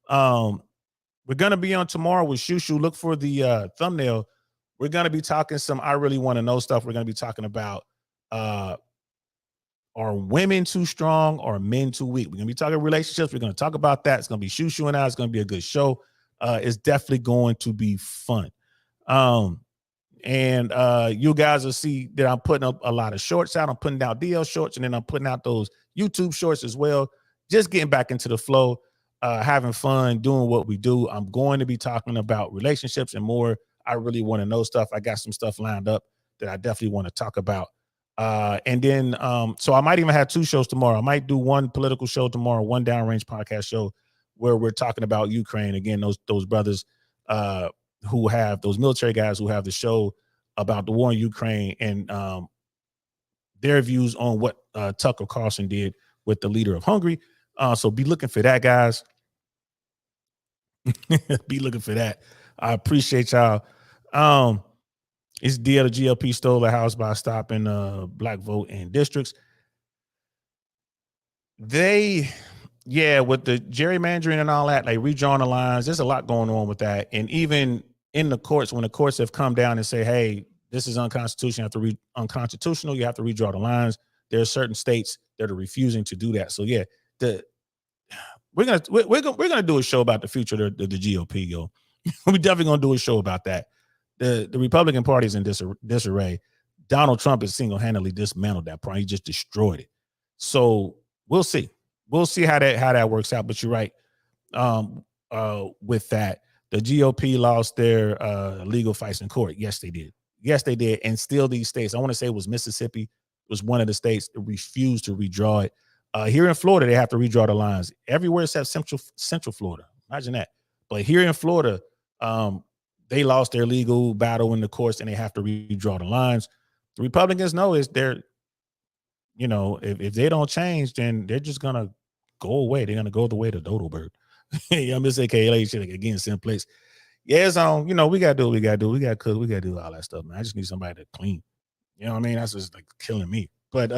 We're gonna be on tomorrow with Shushu. Look for the thumbnail. We're gonna be talking some I really want to know stuff. We're gonna be talking about are women too strong or men too weak? We're going to be talking relationships. We're going to talk about that. It's going to be Shushu and I. It's going to be a good show. It's definitely going to be fun. And you guys will see that I'm putting up a lot of shorts out. I'm putting out DL shorts, and then I'm putting out those YouTube shorts as well. Just getting back into the flow, having fun, doing what we do. I'm going to be talking about relationships and more. I really want to know stuff. I got some stuff lined up that I definitely want to talk about. And then, so I might even have two shows tomorrow. I might do one political show tomorrow, one downrange podcast show where we're talking about Ukraine. Again, those brothers, who have those military guys who have the show about the war in Ukraine and, their views on what, Tucker Carlson did with the leader of Hungary. So be looking for that, guys. Be looking for that. I appreciate y'all. It's DL, the GLP stole the house by stopping black vote in districts. They yeah, with the gerrymandering and all that, like redrawing the lines, there's a lot going on with that. And even in the courts, when the courts have come down and say, hey, this is unconstitutional, unconstitutional, you have to redraw the lines. There are certain states that are refusing to do that. So yeah, we're gonna do a show about the future of the GOP, yo. We're definitely gonna do a show about that. The Republican Party is in disarray. Donald Trump has single-handedly dismantled that party. He just destroyed it. So we'll see. We'll see how that works out. But you're right. With that, the GOP lost their legal fights in court. Yes, they did. Yes, they did. And still these states, I want to say it was Mississippi, was one of the states that refused to redraw it. Here in Florida, they have to redraw the lines everywhere except Central Florida. Imagine that. But here in Florida, they lost their legal battle in the courts and they have to redraw the lines. The Republicans know is they're, you know, if they don't change, then they're just gonna go away. They're gonna go the way of the dodo bird. I'm just AKA shit again, simplex. Yeah, it's on. You know, we gotta do what we gotta do. We gotta cook. We gotta do all that stuff, man. I just need somebody to clean. You know what I mean? That's just like killing me. But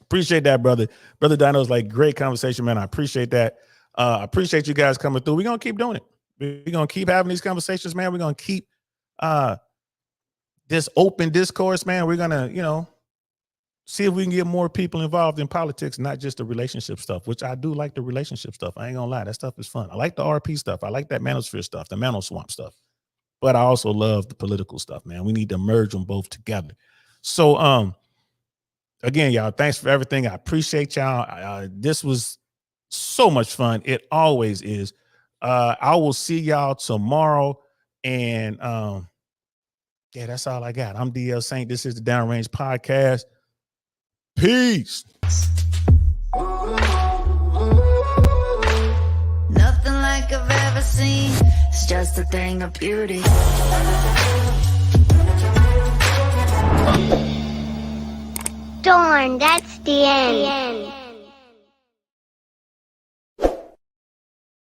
appreciate that, brother. Brother Dino's like great conversation, man. I appreciate that. I appreciate you guys coming through. We're gonna keep doing it. We're gonna keep having these conversations, man. We're gonna keep this open discourse, man. We're gonna, you know, see if we can get more people involved in politics, not just the relationship stuff, which I do like the relationship stuff. I ain't gonna lie, that stuff is fun. I like the RP stuff. I like that manosphere stuff, the Manoswamp stuff. But I also love the political stuff, man. We need to merge them both together. So again, y'all, thanks for everything. I appreciate y'all. This was so much fun. It always is. I will see y'all tomorrow. And yeah, that's all I got. I'm DL Saint. This is the Downrange Podcast. Peace. Nothing like I've ever seen. It's just a thing of beauty. Darn, that's the end.